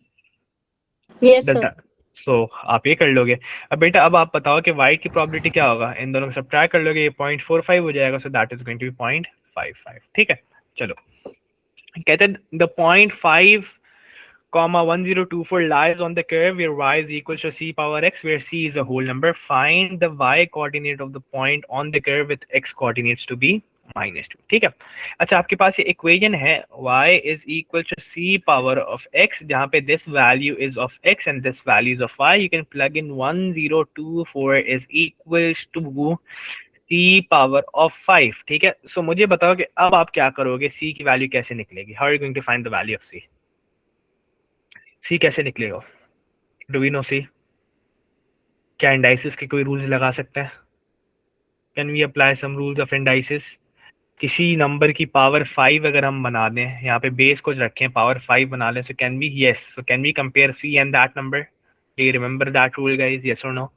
S2: Yes,
S1: does
S2: sir.
S1: That? So आप ये कर लोगे। अब बेटा अब आप बताओ कि व्हाइट की प्रोबेबिलिटी क्या होगा? इन दोनों को सब्ट्रैक्ट कर लोगे, ये 0.45 हो जाएगा, so that is going to be 0.55, ठीक है। चलो, कहते हैं the 0.5 comma 1024 lies on the curve where y is equal to c power x, where c is a whole number. Find the y coordinate of the point on the curve with x coordinates to be -2, ठीक है। अच्छा, आपके पास ये equation है y is equal to c power of x, जहाँ पे this value is of x and this value is of y. You can plug in 1024 is equals to c power of 5, ठीक है। सो मुझे बताओ कि अब आप क्या करोगे? c की वैल्यू कैसे निकलेगी? How are you going to find the value of c? C कैसे निकलेगा? Do we know C? क्या इंडाइसिस के कोई रूल्स लगा सकते हैं? Can we apply some rules of indices? किसी नंबर की पावर 5 अगर हम बना दें, यहाँ पे बेस को रखें, पावर 5 बना लें, so can we, yes, so can we compare C and that number? Do you remember that rule guys? Yes और नो?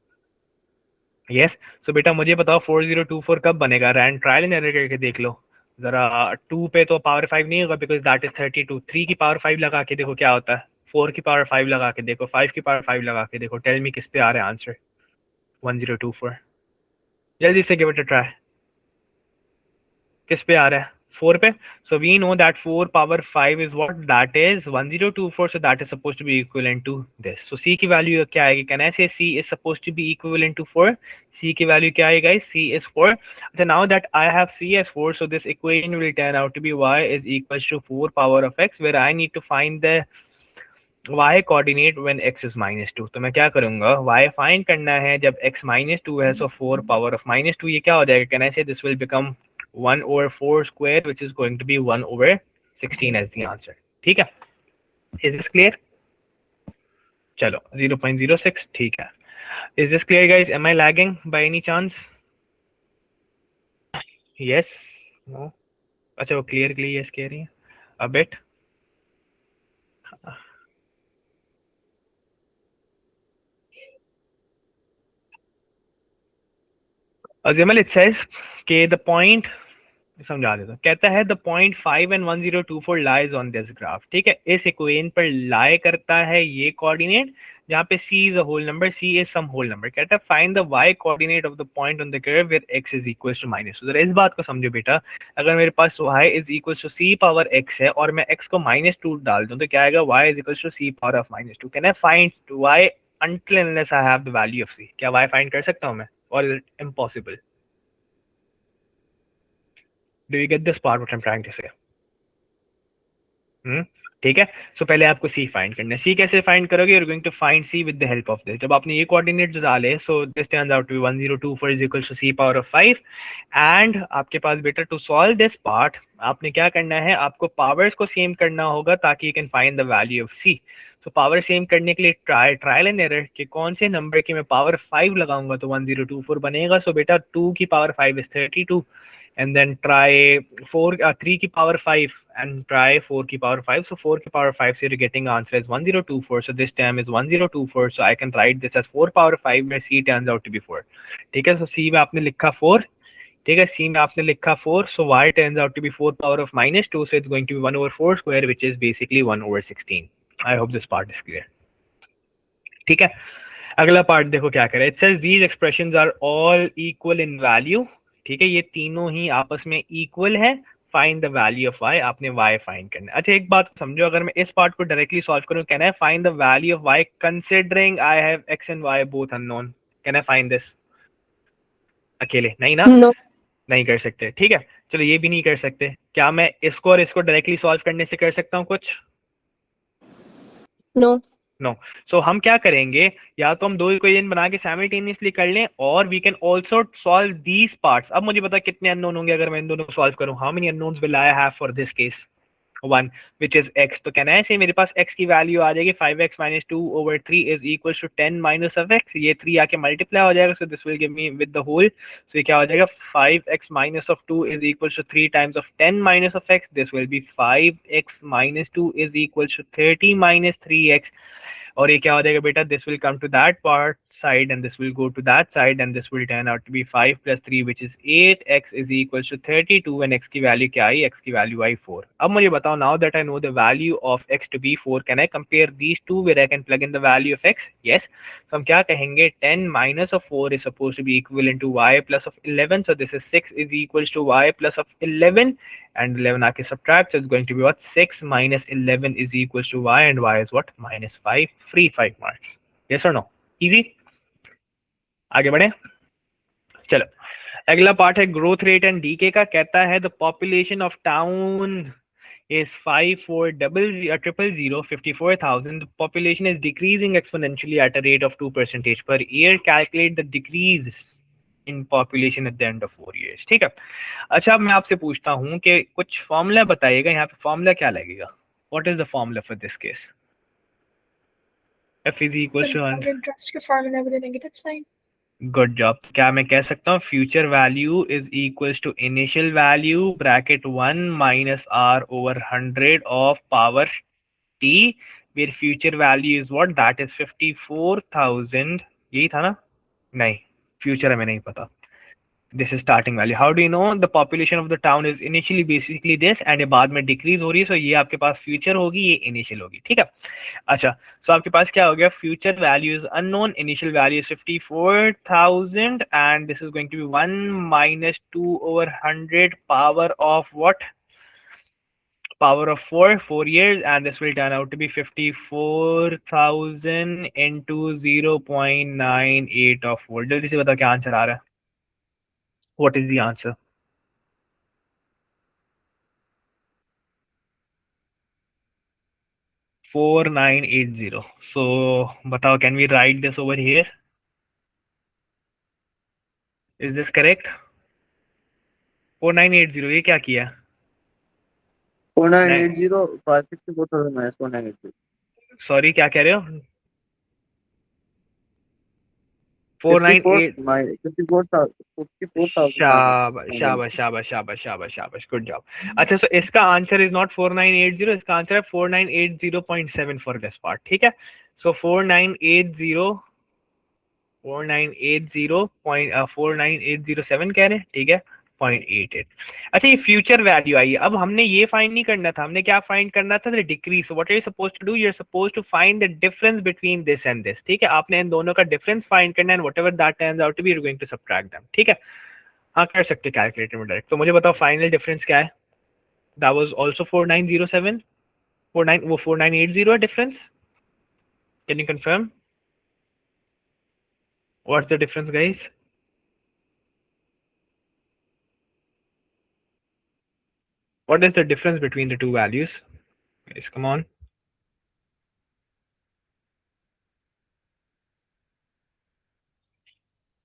S1: यस। सो बेटा मुझे बताओ 4024 कब बनेगा? रैंड ट्रायल एंड एरर करके देख लो जरा। 2 पे तो पावर 5 नहीं होगा बिकॉज दैट इज 32। 3 की पावर 5 लगा के देखो क्या होता है। 4 की पावर 5 लगा के देखो, 5 की पावर 5 लगा के देखो, टेल मी किस पे आ रहा है आंसर? 1024। जल्दी से गिव इट अ ट्राई। किस पे आ रहा है 4 पे. So we know that 4 power 5 is what, that is 1024. So that is supposed to be equivalent to this. So C की value क्या आएगी? Can I say C is supposed to be equivalent to 4? C की value क्या है guys? C is 4. So now that I have C as 4, so this equation will turn out to be y is equals to 4 power of x, where I need to find the y coordinate when x is -2. तो मैं क्या करूंगा, y find करना है जब x -2 है. So 4 power of -2 ये क्या हो जाएगा? Can I say this will become 1 over 4 square, which is going to be 1 over 16 as the answer. ठीक है, is this clear? चलो 0.06. ठीक है, is this clear guys? Am I lagging by any chance? Yes, no. अच्छा वो clearly yes कह रही है a bit. Azimal, it says कि the point, समझा देता हूँ, कहता है the point 5 and 1024 lies on this graph. ठीक है, इस इक्वेशन पर lie करता है ये कोऑर्डिनेट जहाँ पे c is a whole number, c is some whole number. कहता है find the y coordinate of the point on the curve where x is equals to -2. जरा इस बात को समझो बेटा, अगर मेरे पास y is equals to c power x है और मैं x को -2 डाल दूं तो क्या आएगा? y is equals to c power of -2. Can I find y until unless I have the value of c? क्या y find कर सकता हूँ मैं, or is it impossible? Do you get this part what I'm trying to say? ठीक है, सो पहले आपको c find करना है. c कैसे फाइंड करोगे? You are going to find c with the help of this. जब आपने ये कोऑर्डिनेट डाले, so this turns out to be 1024 is equal to c power of 5. And आपके पास बेटा टू सॉल्व दिस पार्ट आपने क्या करना है, आपको पावर्स को सेम करना होगा ताकि you can find the value of c. So power same करने के लिए ट्रायल एंड एरर कि कौन से नंबर की मैं पावर 5 लगाऊंगा तो 1024 बनेगा. सो बेटा 2 की power 5 is 32, and then try 3 की power 5 and try 4 की power 5. So 4 की power 5, so you're getting answer as 1024. So this term is 1024. So I can write this as 4 power 5 where c turns out to be 4. ठीक है, so c में आपने लिखा 4. ठीक है, c में आपने लिखा 4. So y turns out to be 4 power of -2. So it's going to be 1 over 4 square, which is basically 1 over 16. I hope this part is clear. ठीक है, अगला पार्ट देखो क्या करे. It says these expressions are all equal in value. ठीक है, ये तीनों ही आपस में इक्वल है. Find the value of y. आपने y फाइंड करना है. अच्छा एक बात समझो, अगर मैं इस पार्ट को डायरेक्टली सॉल्व करूं, can I find the value of y considering I have x and y both unknown? Can I find this अकेले? नहीं ना,
S2: No.
S1: नहीं कर सकते. ठीक है, चलो ये भी नहीं कर सकते. क्या मैं इसको और इसको डायरेक्टली सॉल्व करने से कर सकता हूँ कुछ?
S2: No.
S1: नो. सो हम क्या करेंगे, या तो हम दो इक्वेशन बना के साइमल्टेनियसली कर लें, और we can also solve these parts. अब मुझे पता कितने अननोन होंगे अगर मैं इन दोनों को सॉल्व करूं. How many unknowns will I have for this case? 1, which is x. तो कैन आई से मेरे पास x की वैल्यू आ जाएगी 5x minus 2 over 3 is equals to 10 minus of x. ये 3 आके मल्टीप्लाई हो जाएगा, so this will give me with the whole. So ये क्या हो जाएगा, 5x minus of 2 is equals to 3 times of 10 minus of x. This will be 5x minus 2 is equals to 30 minus 3x. और ये क्या हो जाएगा बेटा, this will come to that part side and this will go to that side and this will turn out to be 5 plus 3 which is 8. x is equals to 32 and x की value क्या आई? x की value आई 4. अब मुझे बताओ, now that I know the value of x to be 4, can I compare these two where I can plug in the value of x? Yes. So हम क्या कहेंगे, 10 minus of 4 is supposed to be equivalent to y plus of 11. So this is 6 is equals to y plus of 11 and 11 आके subtract. So it's going to be what, 6 minus 11 is equals to y and y is what, -5. Free 5 marks. Yes or no? Easy. आगे बढ़े. चलो अगला part है growth rate and DK का. कहता है the population of town is 54,000 54,000. The population is decreasing exponentially at a rate of 2% per year. Calculate the decrease in population at the end of 4 years. ठीक है, अच्छा अब मैं आपसे पूछता हूँ कि कुछ फॉर्मूला बताइएगा. यहाँ पे फॉर्मूला क्या लगेगा? What is the formula for this case? F is equals to
S2: Interest के formula with a negative sign.
S1: Good job. क्या मैं कह सकता हूँ future value is equals to initial value bracket 1 minus r over 100 of power t, where future value is what, that is 54,000. यही था ना? नहीं, फ्यूचर हमें नहीं पता. This is starting value. How do you know? The population of the town is initially basically this and ये बाद में decrease हो रही है, so ये आपके पास future होगी, ये initial होगी, ठीक है. अच्छा, so आपके पास क्या हो गया? Future value is unknown, initial value is 54,000 and this is going to be 1 minus 2 over 100 power of what? Power of 4 years, and this will turn out to be 54,000 into 0.98 of 4. जल्दी से बताओ क्या answer आ रहा है? What is the answer? 4980. So बताओ, can we write this over here? Is this correct? 4980 ये क्या किया?
S3: 4980 54,000 minus 4980.
S1: सॉरी, क्या कह रहे हो?
S3: 54
S1: 498.
S3: minus 54,000 minus
S1: शाबाश शाबाश
S3: 4980.
S1: शाबाश शाबाश शाबाश शाबाश, गुड जॉब. अच्छा, सो इसका आंसर इज नॉट 4980, इसका आंसर है 4980.7 फॉर दिस पार्ट, ठीक है. सो 4980 कह रहे हैं, ठीक है, 0.88. अच्छा, ये फ्यूचर वैल्यू आई. अब हमने ये फाइंड नहीं करना था, हमने क्या फाइंड करना था? The decrease. So what are you supposed to do? You are supposed to find the difference between this and this, ठीक है. आपने इन दोनों का डिफरेंस फाइंड करना है, whatever that turns out to be, you are going to subtract them, ठीक है. हाँ, कर सकते कैलकुलेटर में डायरेक्ट. तो मुझे बताओ फाइनल डिफरेंस क्या है? दैट वाज आल्सो 4907, 49, वो 4980 है difference. Can you confirm what's the difference guys? What is the difference between the two values? Guys, come on.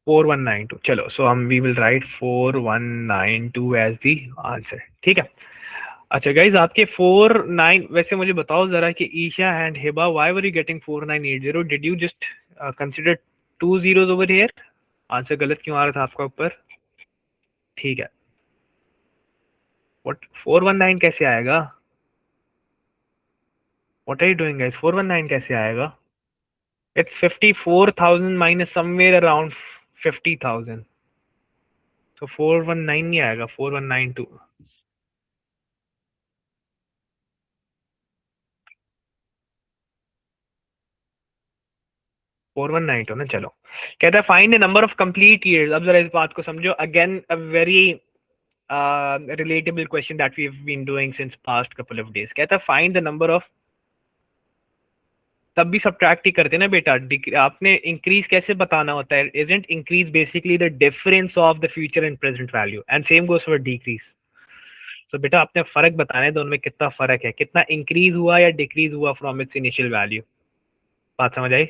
S1: 4192. चलो, so we will write 4192 as the answer, ठीक है. अच्छा guys, आपके 49, वैसे मुझे बताओ जरा कि Isha and Hiba, why were you getting 4980? Did you just consider 2 zeros over here? Answer गलत क्यों आ रहा था आपका ऊपर? ठीक है. What 419 कैसे आएगा? What are you doing guys? 419 कैसे आएगा? It's 54,000 minus somewhere around 50,000. तो 419 नहीं आएगा, 4192. 4192 ना. चलो, कहता है find the number of complete years. अब जरा इस बात को समझो. Again a very relatable question that we've been doing since past couple of days. कहता है फाइंड द नंबर ऑफ. तब भी सब्ट्रैक्ट ही करते ना बेटा. आपने इंक्रीज कैसे बताना होता है? Isn't increase basically the difference of the future and present value, and same goes for decrease. तो बेटा आपने फर्क बताना है दोनों में, कितना फर्क है, कितना इंक्रीज हुआ या डिक्रीज हुआ फ्रॉम इट्स इनिशियल वैल्यू. बात समझ आई?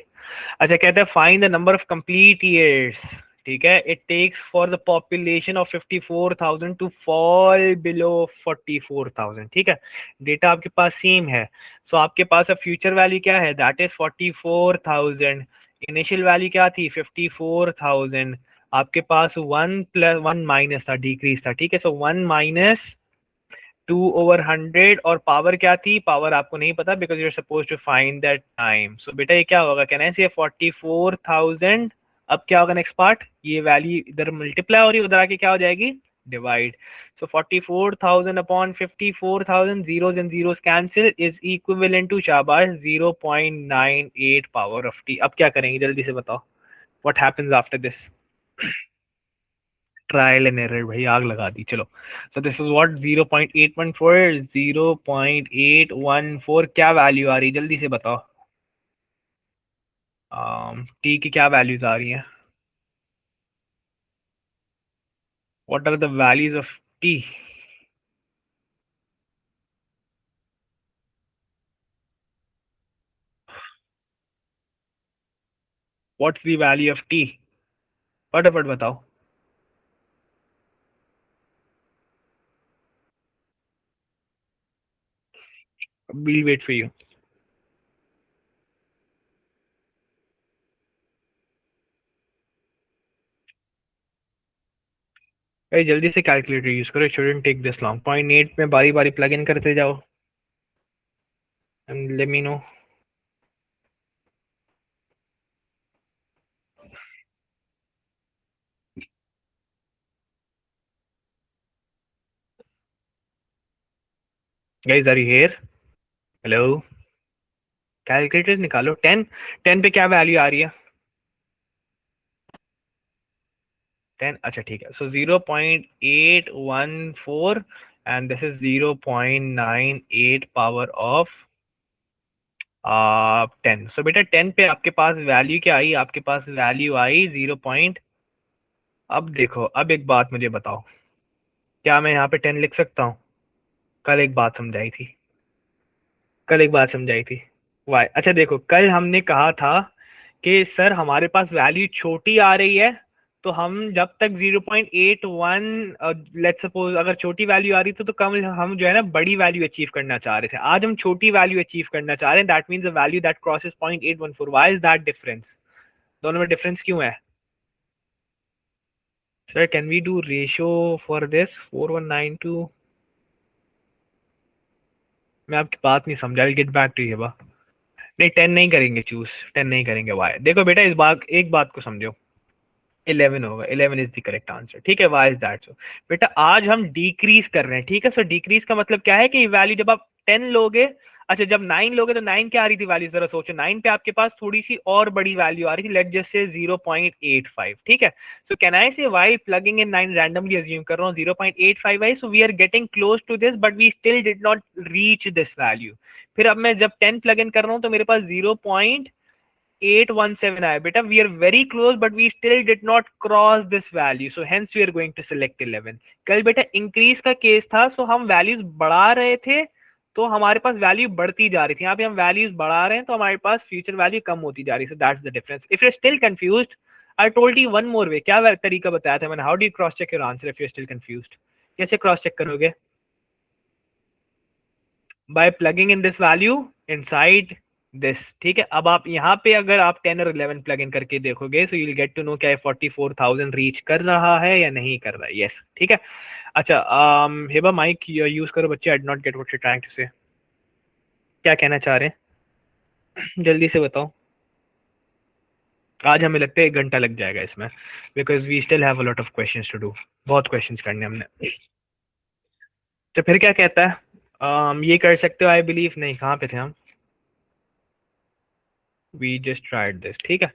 S1: अच्छा, कहते हैं find the number of complete years. ठीक है, it takes for the population of 54,000 to fall below 44,000. ठीक है, डेटा आपके पास सेम है. सो आपके पास अब फ्यूचर वैल्यू क्या है? That is 44,000. इनिशियल वैल्यू क्या थी? 54,000. आपके पास 1 + 1 माइनस था, डिक्रीज था. ठीक है, सो 1 माइनस 2/100. और पावर क्या थी? पावर आपको नहीं पता, because you are suppose to find that time. So बेटा ये क्या होगा? कैन आई से 44,000. अब क्या होगा नेक्स्ट पार्ट? ये वैल्यू इधर मल्टीप्लाई हो रही है, उधर आके क्या हो जाएगी? Divide. So 44,000 upon 54,000, zeros and zeros cancel, is equivalent to, शाबाश, 0.98 पावर ऑफ टी. अब क्या करेंगे जल्दी से बताओ? What happens after this? Trial and error भाई, आग लगा दी. चलो, सो दिस इज व्हाट 0.814. 0.814 क्या वैल्यू आ रही है जल्दी से बताओ? टी की क्या वैल्यूज आ रही हैं? What are the values of T? What's the value of T? फटाफट बताओ. we'll wait for you. भाई जल्दी से कैलकुलेटर यूज करो, shouldn't take this long. 0.8 में बारी बारी प्लग इन करते जाओ and let me know. Guys are you here? Hello, calculator निकालो। 10 पे क्या वैल्यू आ रही है? 10, अच्छा ठीक है। सो 0.814 and this is 0.98 power of 10। सो बेटा 10 पे आपके पास वैल्यू क्या आई? आपके पास वैल्यू आई 0 पॉइंट। अब देखो, अब एक बात मुझे बताओ, क्या मैं यहाँ पे 10 लिख सकता हूँ? कल एक बात समझाई थी, कल एक बात समझाई थी। वाई, अच्छा देखो, कल हमने कहा था कि सर हमारे पास वैल्यू छोटी आ रही है, तो हम जब तक 0.81, लेट्स सपोज अगर छोटी वैल्यू आ रही थी तो कम हम जो है ना बड़ी वैल्यू अचीव करना चाह रहे थे। आज हम छोटी वैल्यू अचीव करना चाह रहे हैं, that means a value that crosses 0.814। Why is that difference? दोनों में डिफरेंस क्यों है? Sir can we do ratio for this 4192? मैं आपकी बात नहीं समझा, गेट बैक टू ये बात। नहीं 10 नहीं करेंगे, चूज 10 नहीं करेंगे। वाई? देखो बेटा, इस बात, एक बात को समझो, 11 होगा। 11 इज द करेक्ट आंसर। ठीक है, वाई इज दैट सो? बेटा आज हम डिक्रीज कर रहे हैं, ठीक है। सो डिक्रीज का मतलब क्या है कि वैल्यू जब आप 10 लोगे, अच्छा जब 9 लोगे तो 9 क्या आ रही थी वैल्यू, जरा सोचो। 9 पे आपके पास थोड़ी सी और बड़ी वैल्यू आ रही थी, लेट जस्ट से 0.85। ठीक है, सो can I say Y plugging in 9, randomly assume कर रहा हूँ 0.85 I, so we are getting close to this but we still did not reach this value. फिर अब मैं जब 10 प्लग इन कर रहा हूँ तो मेरे पास 0.817 आया। बेटा we are very close but we still did not cross this value, so hence we are going to select 11। कल बेटा इंक्रीज का केस था, सो हम वैल्यूज बढ़ा रहे थे तो हमारे पास वैल्यू बढ़ती जा रही थी। यहाँ पे हम वैल्यूज बढ़ा रहे हैं तो हमारे पास फ्यूचर वैल्यू कम होती जा रही है। So that's the difference. If you still confused, I told you one more way. क्या तरीका बताया था मैंने? How do you cross check your answer if you still confused? कैसे क्रॉस चेक करोगे? By plugging in this value inside this. ठीक है, अब आप यहाँ पे अगर आप 10 और 11 प्लग इन करके देखोगे, so you will get to know क्या 44,000 रीच कर रहा है या नहीं कर रहा है। यस, ठीक है। अच्छा हेबा माइक यूज करो बच्चे। I did not get what you trying to say. क्या कहना चाह रहे हैं जल्दी से बताओ। आज हमें लगता है 1 घंटा लग जाएगा इसमें, because we still have a lot of questions to do. बहुत क्वेश्चंस करने हमने। तो फिर क्या कहता है? ये कर सकते हो आई बिलीव? नहीं, कहाँ पे थे हम? वी जस्ट ट्राइड दिस, ठीक है।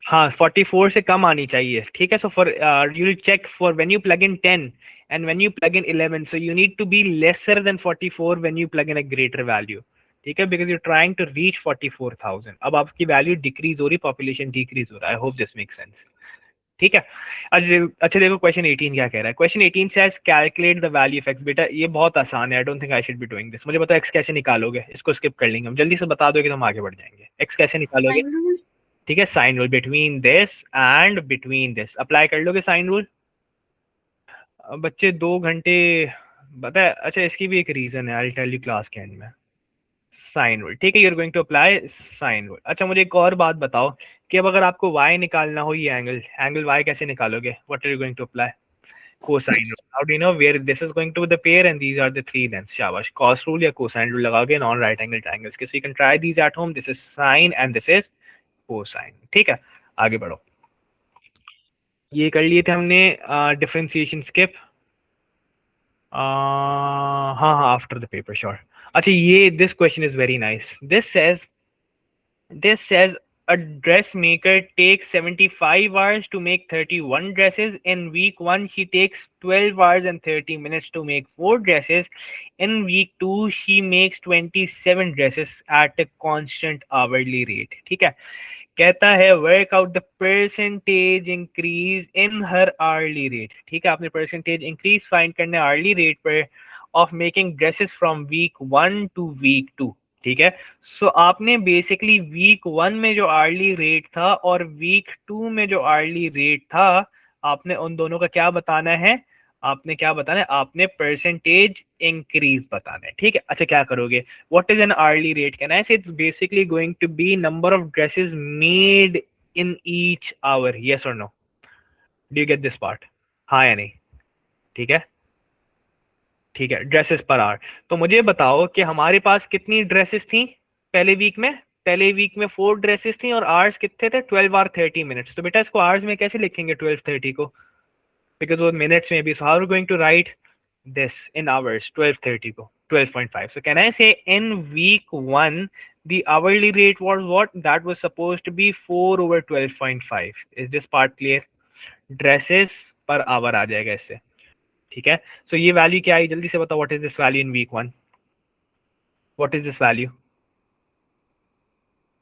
S1: हाँ 44 से कम आनी चाहिए, ठीक है। So for you will check for when you plug in 10 and when you plug in 11, so you need to be lesser than 44 when you plug in a greater value. ठीक है, because you trying to reach 44,000। अब आपकी value decrease हो रही, population decrease हो रहा है। I hope this make sense. ठीक है। अच्छा देखो क्वेश्चन 18 क्या कह रहा है। Question 18 says calculate the value of x. बेटा ये बहुत आसान है, I don't think I should be doing this. मुझे बताओ एक्स कैसे निकालोगे? इसको स्किप कर लेंगे हम, जल्दी से बता दोगे तो हम आगे बढ़ जाएंगे। एक्स कैसे निकालोगे?
S2: Sine rule?
S1: ठीक है, sine rule between this and between this apply कर लोगे साइन रूल। बच्चे 2 घंटे पता है। अच्छा इसकी भी एक रीजन है, आई टेल यू क्लास के एंड में। साइन रूल, ठीक है, you are going to apply sine rule. अच्छा मुझे एक और बात बताओ कि अब अगर आपको y निकालना हो, ये एंगल y कैसे निकालोगे? What are you going to apply? cosine rule. How do you know where this is going to be the pair and these are the three lengths? शाबाश, cos rule या cosine rule लगाओगे non right angle triangles के। So you can try these at home. This is sine and this is cosine। ठीक है, आगे बढ़ो। ये कर लिए थे हमने डिफरेंशिएशन स्किप। हाँ हाँ, आफ्टर द पेपर श्योर। अच्छा ये this question is very nice. This says a dressmaker takes 75 hours to make 31 dresses. In week 1, she takes 12 hours and 30 minutes to make 4 dresses. In week 2, she makes 27 dresses at a constant hourly rate. ठीक है, कहता है work out the percentage increase in her hourly rate. ठीक है, आपने percentage increase find करना है hourly rate पर of making dresses from week 1 to week 2। ठीक है, सो आपने बेसिकली वीक 1 में जो आर्ली रेट था और वीक 2 में जो आर्ली रेट था, आपने उन दोनों का क्या बताना है? आपने क्या बताना है? आपने परसेंटेज इंक्रीज बताना है। ठीक है, अच्छा क्या करोगे? what is an hourly rate? Can I say it's basically going to be number of dresses made in each hour? Yes or no? Do you get this part? हाँ या नहीं? ठीक है, ठीक है, ड्रेसेस पर आवर। तो मुझे बताओ कि हमारे पास कितनी ड्रेसेस थी पहले वीक में? पहले वीक में 4 ड्रेसेस थी और आवर्स कितने थे? 12 आवर 30 मिनट्स। तो बेटा इसको आवर्स में कैसे लिखेंगे 12 30 को? बिकॉज वो मिनट्स में भी। So how are going to write this in hours 12:30 को 12.5. So can I say in week 1 the hourly rate was what? That was supposed to be 4 over 12.5. Is this part clear? Dresses per hour आ जाएगा इससे, ठीक है. So ये value क्या आई, जल्दी से बताओ. What is this value in week 1? What is this value?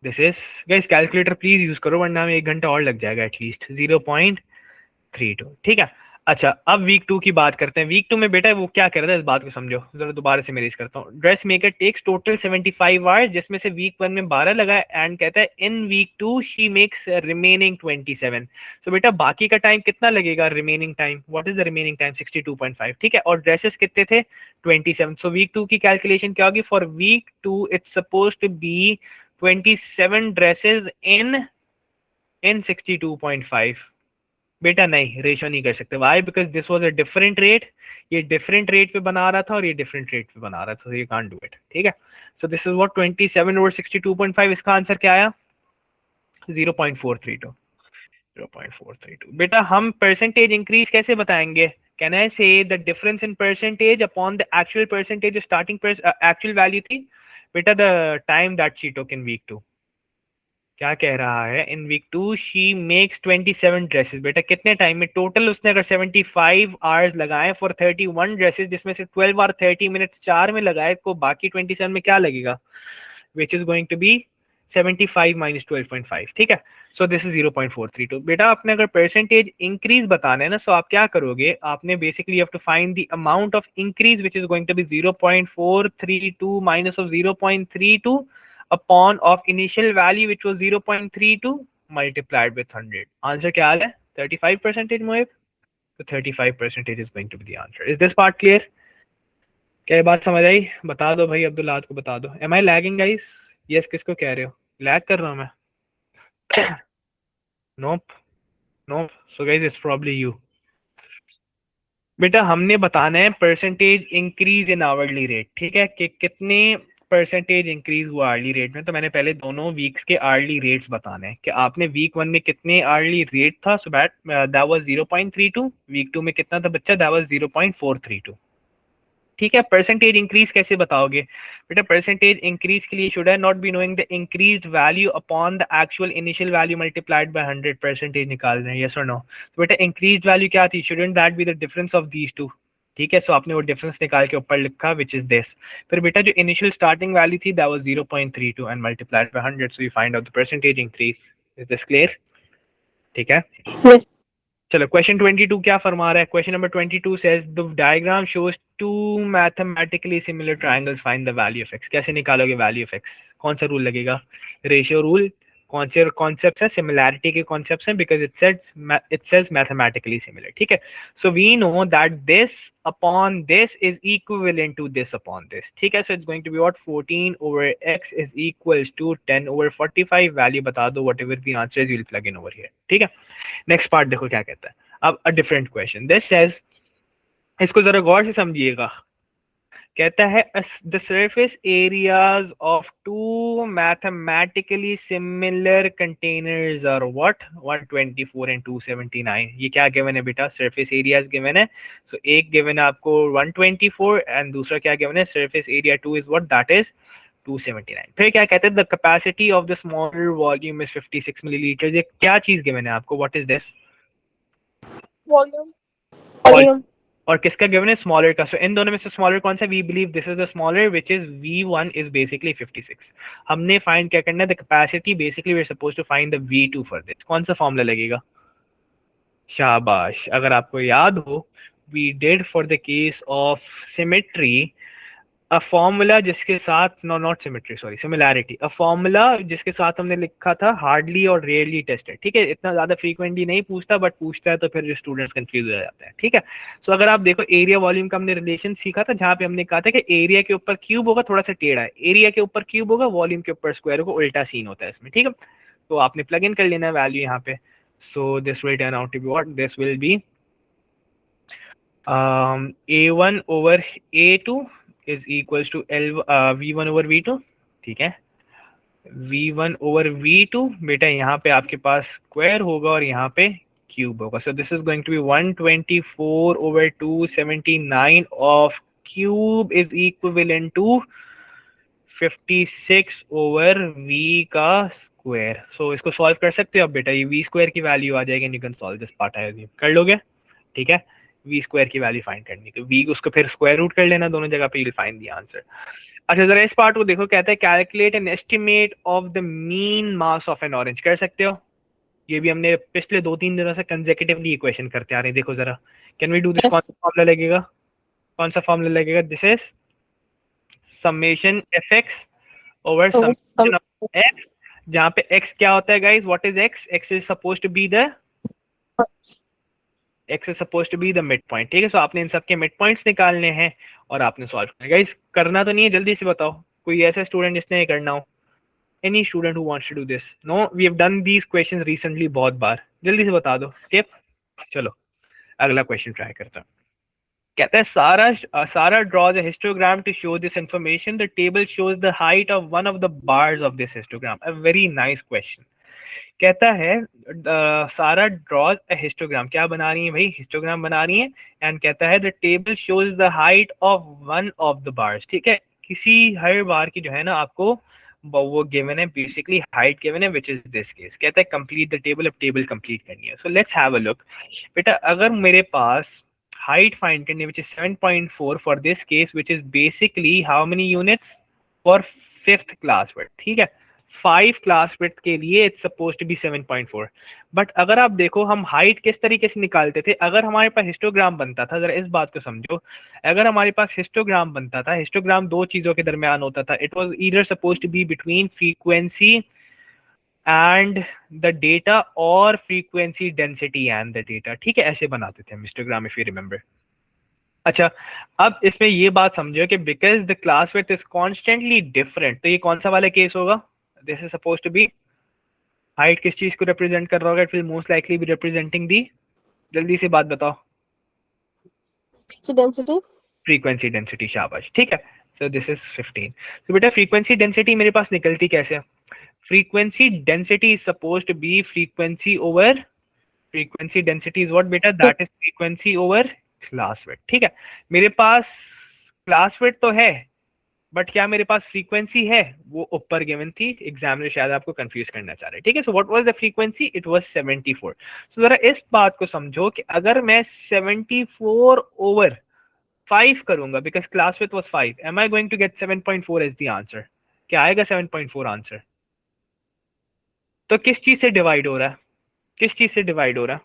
S1: This is, guys calculator please use करो वरना हमें 1 घंटा और लग जाएगा एटलीस्ट. 0.32, ठीक है. अच्छा, अब वीक 2 की बात करते हैं. वीक 2 में बेटा वो क्या कर रहा है, इस बात को समझो जरा. दोबारा से मेरेज करता हूँ. Dress maker takes total 75 hours, जिसमें से वीक 1 में 12 लगा एंड कहता है in week 2 she makes remaining 27. सो बेटा बाकी का टाइम कितना लगेगा, remaining time. What is the remaining time? 62.5, ठीक है. और ड्रेसेस कितने थे? 27. सो वीक 2 की कैलकुलेशन क्या होगी? For week 2 it's suppose to be 27 dresses in 62.5. बेटा नहीं, रेशो नहीं कर सकते. Why? Because this was a different rate. ये डिफरेंट रेट पे बना रहा था और ये डिफरेंट रेट पे बना रहा था. यू कांट डू इट, ठीक है. So this is what 27 over 62.5. इसका आंसर क्या आया? 0.432. 0.432. बेटा हम परसेंटेज इंक्रीज कैसे बताएंगे? Can I say the difference in percentage upon the actual percentage starting actual value थी. बेटा the time that she took in week 2. क्या कह रहा है? In week 2 she makes 27 dresses. बेटा कितने टाइम में? टोटल उसने अगर 75 आवर्स लगाए फॉर 31 ड्रेसेस, जिसमें से 12 आवर 30 मिनट्स 4 में लगाए, तो बाकी 27 में क्या लगेगा? Which is going to be 75 minus 12.5, ठीक है. So this is 0.432. बेटा आपने अगर परसेंटेज इंक्रीज बताना है ना, सो आप क्या करोगे? आपने basically have to find the amount of increase which is going to be 0.432 minus of 0.32 upon of initial value which was 0.32 multiplied with 100. Answer क्या है? 35% Mohib. So 35% is going to be the answer. Is this part clear? क्या ये बात समझ आई? बता दो भाई, अब्दुल्लाह को बता दो. Am I lagging guys? Yes, किसको कह रहे हो? लैग कर रहा हूँ मैं? Nope. Nope. So guys, it's probably you. बेटा हमने बताना है परसेंटेज इंक्रीज इन आवरली रेट, ठीक है, कि कितने परसेंटेज इंक्रीज हुआ आर्ली रेट में. तो मैंने पहले दोनों वीक्स के आर्ली रेट्स बताने हैं कि आपने वीक 1 में कितने आर्ली रेट था. So that was 0.32. वीक 2 में कितना था बच्चा? दैट वाज 0.432, ठीक है. परसेंटेज इंक्रीज कैसे बताओगे? बेटा परसेंटेज इंक्रीज के लिए should I not be knowing the increased value upon the actual initial value multiplied by 100. Percentage निकाल रहे हैं, यस और नो? तो बेटा इंक्रीज्ड वैल्यू क्या थी? Shouldn't that be the difference of these two, ठीक है. सो आपने वो डिफरेंस निकाल के ऊपर लिखा विच इज दिस. फिर बेटा जो इनिशियल स्टार्टिंग वैल्यू थी that was 0.32 and multiplied by 100. So you find out the percentage increase. Is this clear? ठीक है.
S2: Yes.
S1: चलो क्वेश्चन 22 क्या फरमा रहा है? Question number 22 says the diagram shows two mathematically similar triangles, find the value of x. कैसे निकालोगे value of x? कौन सा रूल लगेगा? Ratio rule. कौन से कॉन्सेप्ट्स हैं? सिमिलैरिटी के कॉन्सेप्ट्स हैं, because it says mathematically similar, ठीक है. So we know that this upon this is equivalent to this upon this, ठीक है. So it's going to be what 14 over x is equals to 10 over 45. Value बता दो, whatever the answer is, you will plug in over here, ठीक है. Next part देखो क्या कहता है. अब a different question. This says, इसको जरा गौर से समझिएगा. कहता है the surface areas of two mathematically similar containers are what 124 and 279. ये क्या गिवन है बेटा? सरफेस एरियाज गिवन है. सो एक गिवन है आपको 124 एंड दूसरा क्या गिवन है? Surface area 2 is what? That is 279. फिर क्या कहते हैं? The capacity of the smaller volume is 56 millilitre. ये क्या चीज गिवन है आपको? What is this?
S2: Volume.
S1: और किसका गिवन है? स्मॉलर का. सो इन दोनों में से स्मॉलर कौन सा? We believe this is the smaller which is v1 is basically 56. हमने फाइंड क्या करना है? The capacity. Basically we are supposed to find the v2 for this. कौन सा फॉर्मूला लगेगा? शाबाश. अगर आपको याद हो, we did for the case of symmetry a formula जिसके साथ, no not symmetry, sorry, similarity. A formula जिसके साथ हमने लिखा था हार्डली और रेयरली टेस्टेड, ठीक है. इतना ज्यादा फ्रीक्वेंटली नहीं पूछता, बट पूछता है तो फिर जो स्टूडेंट्स कंफ्यूज हो जाते हैं, ठीक है. सो अगर आप देखो एरिया वॉल्यूम का हमने रिलेशन सीखा था, जहां पे हमने कहा था कि एरिया के ऊपर क्यूब होगा, थोड़ा सा टेढ़ा है. एरिया के ऊपर क्यूब होगा, वॉल्यूम के ऊपर स्क्वायर होगा, उल्टा सीन होता है इसमें, ठीक है. तो आपने प्लग इन कर लेना है वैल्यू यहाँ पे. So this will turn out to be what? This will be a1 over a2 is equals to v1 over v2, ठीक है. v1 over v2 बेटा यहाँ पे आपके पास स्क्वायर होगा और यहाँ पे क्यूब होगा. So this is going to be 124 over 279 of cube is equivalent to 56 over v का स्क्वायर. सो इसको सॉल्व कर सकते हो अब बेटा, ये v स्क्वायर की वैल्यू आ जाएगी. You can solve this part, I assume कर लोगे. ठीक है, v स्क्वायर की वैल्यू फाइंड करनी है, v उसको फिर स्क्वायर रूट कर लेना दोनों जगह पे, you will find the answer. अच्छा जरा इस पार्ट को देखो, कहता है calculate an estimate of the mean mass of N orange. कर सकते हो, ये भी हमने पिछले 2-3 दिनों से कंसेक्यूटिवली इक्वेशन करते आ रहे हैं. देखो जरा, कैन वी डू दिस? कौन सा फॉर्मूला लगेगा, कौन सा फॉर्मूला लगेगा? This is summation fx over summation of x, जहां पे x क्या होता है guys? What is x? x is supposed to be the x is supposed to be the mid point. ठीक है, सो आपने इन सब के मिड पॉइंट्स निकालने हैं और आपने सॉल्व करना है. गाइस करना तो नहीं है, जल्दी से बताओ कोई ऐसा स्टूडेंट जिसने ये करना हो. Any student who wants to do this? No, we have done these questions recently बहुत बार. जल्दी से बता दो. स्किप. चलो अगला क्वेश्चन ट्राई करता हूँ. कहता है Sarah draws a histogram to show this information. The table shows the height of one of the bars of this histogram. A very nice question. कहता है Sarah draws a histogram. क्या बना रही है भाई? हिस्टोग्राम बना रही है. एंड कहता है the table shows the height of one of the bars. ठीक है, किसी हर बार की जो है ना आपको वो गिवन है, बेसिकली हाइट गिवन है, व्हिच इज दिस केस. कहता है कंप्लीट द टेबल. अब टेबल कंप्लीट करनी है. So let's have a look. बेटा अगर मेरे पास हाइट फाइंड करनी which is 7.4 for this case, which is basically how many units for 5th class word. ठीक है, 5 क्लास विड्थ के लिए it's supposed to be 7.4. But अगर आप देखो हम हाइट किस तरीके से निकालते थे, अगर हमारे पास हिस्टोग्राम बनता था, जरा इस बात को समझो, अगर हमारे पास हिस्टोग्राम बनता था, हिस्टोग्राम दो चीजों के दरमियान होता था. It was either supposed to be between frequency and the data और frequency density and the data. ठीक है, ऐसे बनाते थे हम हिस्टोग्राम, इफ यू रिमेंबर. अच्छा, अब इसमें ये बात समझो कि because the class width is constantly different, तो ये कौन सा वाला केस होगा? This is supposed to be, height किस चीज को रिप्रेजेंट कर रहा होगा? It will most likely be representing the, जल्दी से बात बताओ.
S2: डेंसिटी.
S1: फ्रीक्वेंसी डेंसिटी, शाबाश. ठीक है, सो दिस इज 15. तो बेटा फ्रीक्वेंसी डेंसिटी मेरे पास निकलती कैसे? Frequency density is supposed to be frequency over, frequency density is what बेटा? That is frequency over class width. ठीक है, मेरे पास क्लास विड्थ तो है, बट क्या मेरे पास फ्रीक्वेंसी है? वो ऊपर गिवन थी, एग्जामिनर शायद आपको कंफ्यूज करना चाह रहे हैं. ठीक है, so what was the frequency? It was 74. सो जरा इस बात को समझो कि अगर मैं 74 ओवर 5 करूंगा, because class width was 5, am I going to get 7.4 as the answer? क्या आएगा 7.4 आंसर? तो किस चीज से डिवाइड हो रहा है, किस चीज से डिवाइड हो रहा है?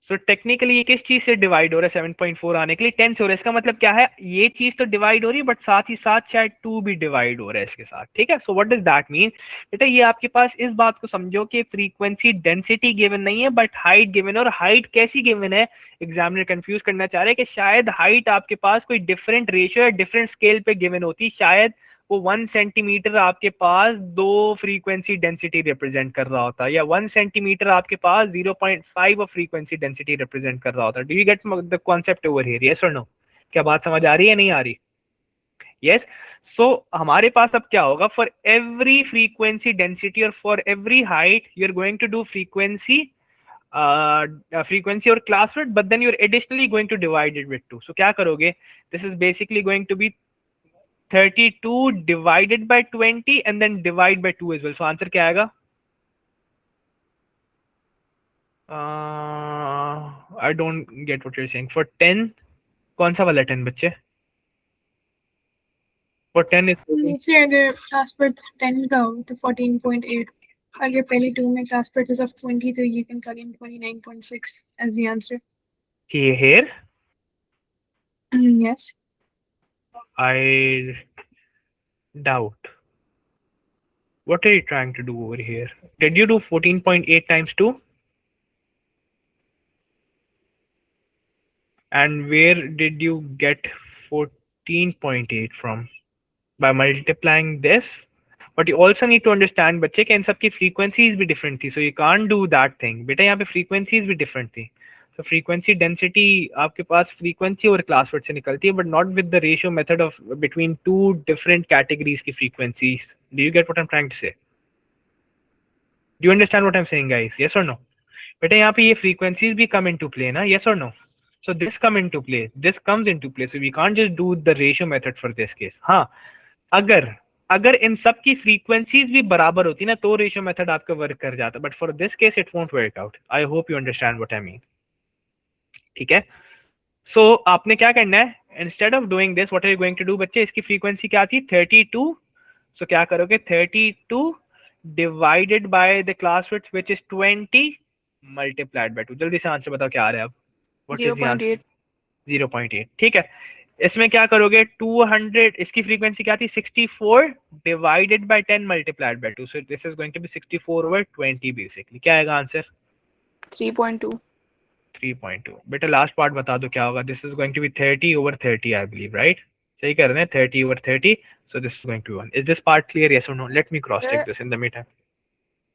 S1: सो टेक्निकली ये किस चीज से डिवाइड हो रहा है 7.4 आने के लिए? 10 से हो रहा है. इसका मतलब क्या है? ये चीज तो डिवाइड हो रही है, बट साथ ही साथ शायद 2 भी डिवाइड हो रहा है इसके साथ. ठीक है, so what does that mean? बेटा ये आपके पास इस बात को समझो कि फ्रीक्वेंसी डेंसिटी गिवन नहीं है, बट हाइट गिवन है. और हाइट कैसी गिवन है? एग्जामिनर कंफ्यूज करना चाह रहे हैं कि शायद हाइट आपके पास कोई डिफरेंट रेशियो या डिफरेंट स्केल पे गिवन होती, शायद वो 1 सेंटीमीटर आपके पास 2 फ्रीक्वेंसी डेंसिटी रिप्रेजेंट कर रहा होता, या 1 सेंटीमीटर आपके पास 0.5 ऑफ फ्रीक्वेंसी डेंसिटी रिप्रेजेंट कर रहा होता. Do you get the concept over here? Yes और नो? क्या बात समझ आ रही है, नहीं आ रही? यस. सो हमारे पास अब क्या होगा? फॉर एवरी फ्रीक्वेंसी डेंसिटी और for every height you are going to do frequency frequency और class width, but then you are additionally going to divide it with 2. So क्या करोगे? This is basically going to be 32 divided by 20 and then divide by 2 as well. So answer क्या आएगा? I don't get what you're saying. For 10, कौन सा वाला 10 बच्चे? For 10 is
S2: नीचे अगर क्लास पर 10 का हो तो 14.8. अगर पहले 2 में क्लास पर is of 20, तो you can plug in 29.6 as the answer.
S1: here.
S2: Yes.
S1: I doubt. What are you trying to do over here? Did you do 14.8 times 2? And where did you get 14.8 from? By multiplying this? But you also need to understand बच्चे कि इन सब की frequencies भी different थी, so you can't do that thing. बेटा यहाँ पे frequencies भी different थी. So frequency density आपके पास frequency और class width से निकलती है, but not with the ratio method of between two different categories की frequencies. Do you get what I'm trying to say? Do you understand what I am saying guys? Yes और no? बेटा यहाँ पे ये frequencies भी come into play ना, yes और no? So this come into play, this comes into play, so we can't just do the ratio method for this case. हाँ, अगर अगर इन सब की फ्रीक्वेंसीज भी बराबर होती ना तो रेशियो मेथड आपका वर्क कर जाता, but for this case it won't work out. I hope you understand what I mean. ठीक है, सो आपने क्या करना है, instead of doing this what are you going to do बच्चे, इसकी फ्रीक्वेंसी क्या थी 32, सो क्या करोगे 32 divided by the class width which is 20 multiplied by 2. जल्दी से आंसर बताओ क्या आ रहा है अब. What is the answer?
S4: 0.8.
S1: 0.8. ठीक है, इसमें क्या करोगे 200, इसकी फ्रीक्वेंसी क्या थी 64 divided by 10 multiplied by 2, so this is going to be 64 over 20 basically. क्या आएगा आंसर?
S4: 3.2.
S1: 3.2. बेटा लास्ट पार्ट बता दो क्या होगा. This is going to be 30 over 30 I believe, right? सही कर रहे हैं, 30 over 30, so this is going to 1. Is this part clear? Yes और no? Let me cross check this in the meter.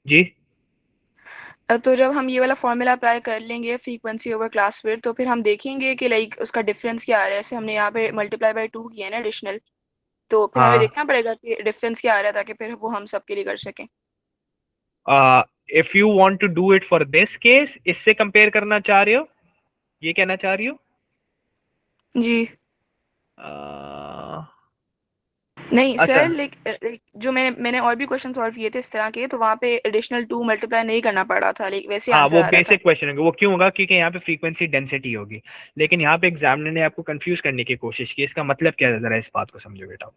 S1: जी
S4: तो जब हम ये वाला फॉर्मूला अप्लाई कर लेंगे फ्रीक्वेंसी ओवर क्लास विड्थ, तो फिर हम देखेंगे कि लाइक उसका डिफरेंस क्या आ रहा है. जैसे हमने यहाँ पे मल्टीप्लाई बाय 2 किया है ना एडिशनल, तो फिर हमें
S1: हाँ,
S4: देखना पड़ेगा कि डिफरेंस क्या आ रहा है ताकि फिर वो हम सबके लिए कर सकें.
S1: If you want to do it for this case, इससे कंपेयर करना चाह रहे हो, ये कहना चाह रही हो?
S4: जी
S1: Uh,
S4: नहीं
S1: अच्छा,
S4: सर, लाइक जो मैंने और भी क्वेश्चन सॉल्व किए थे इस तरह के, तो वहाँ पे एडिशनल 2 मल्टीप्लाई नहीं करना पड़ रहा था, लाइक वैसे
S1: हाँ
S4: आंसर
S1: वो
S4: आ रहा था.
S1: बेसिक क्वेश्चन होगा. वो क्यों होगा? क्योंकि यहाँ पे फ्रीक्वेंसी डेंसिटी होगी, लेकिन यहाँ पे एग्जामिनर ने आपको कंफ्यूज करने की कोशिश की. इसका मतलब क्या है, जरा इस बात को समझो बेटा.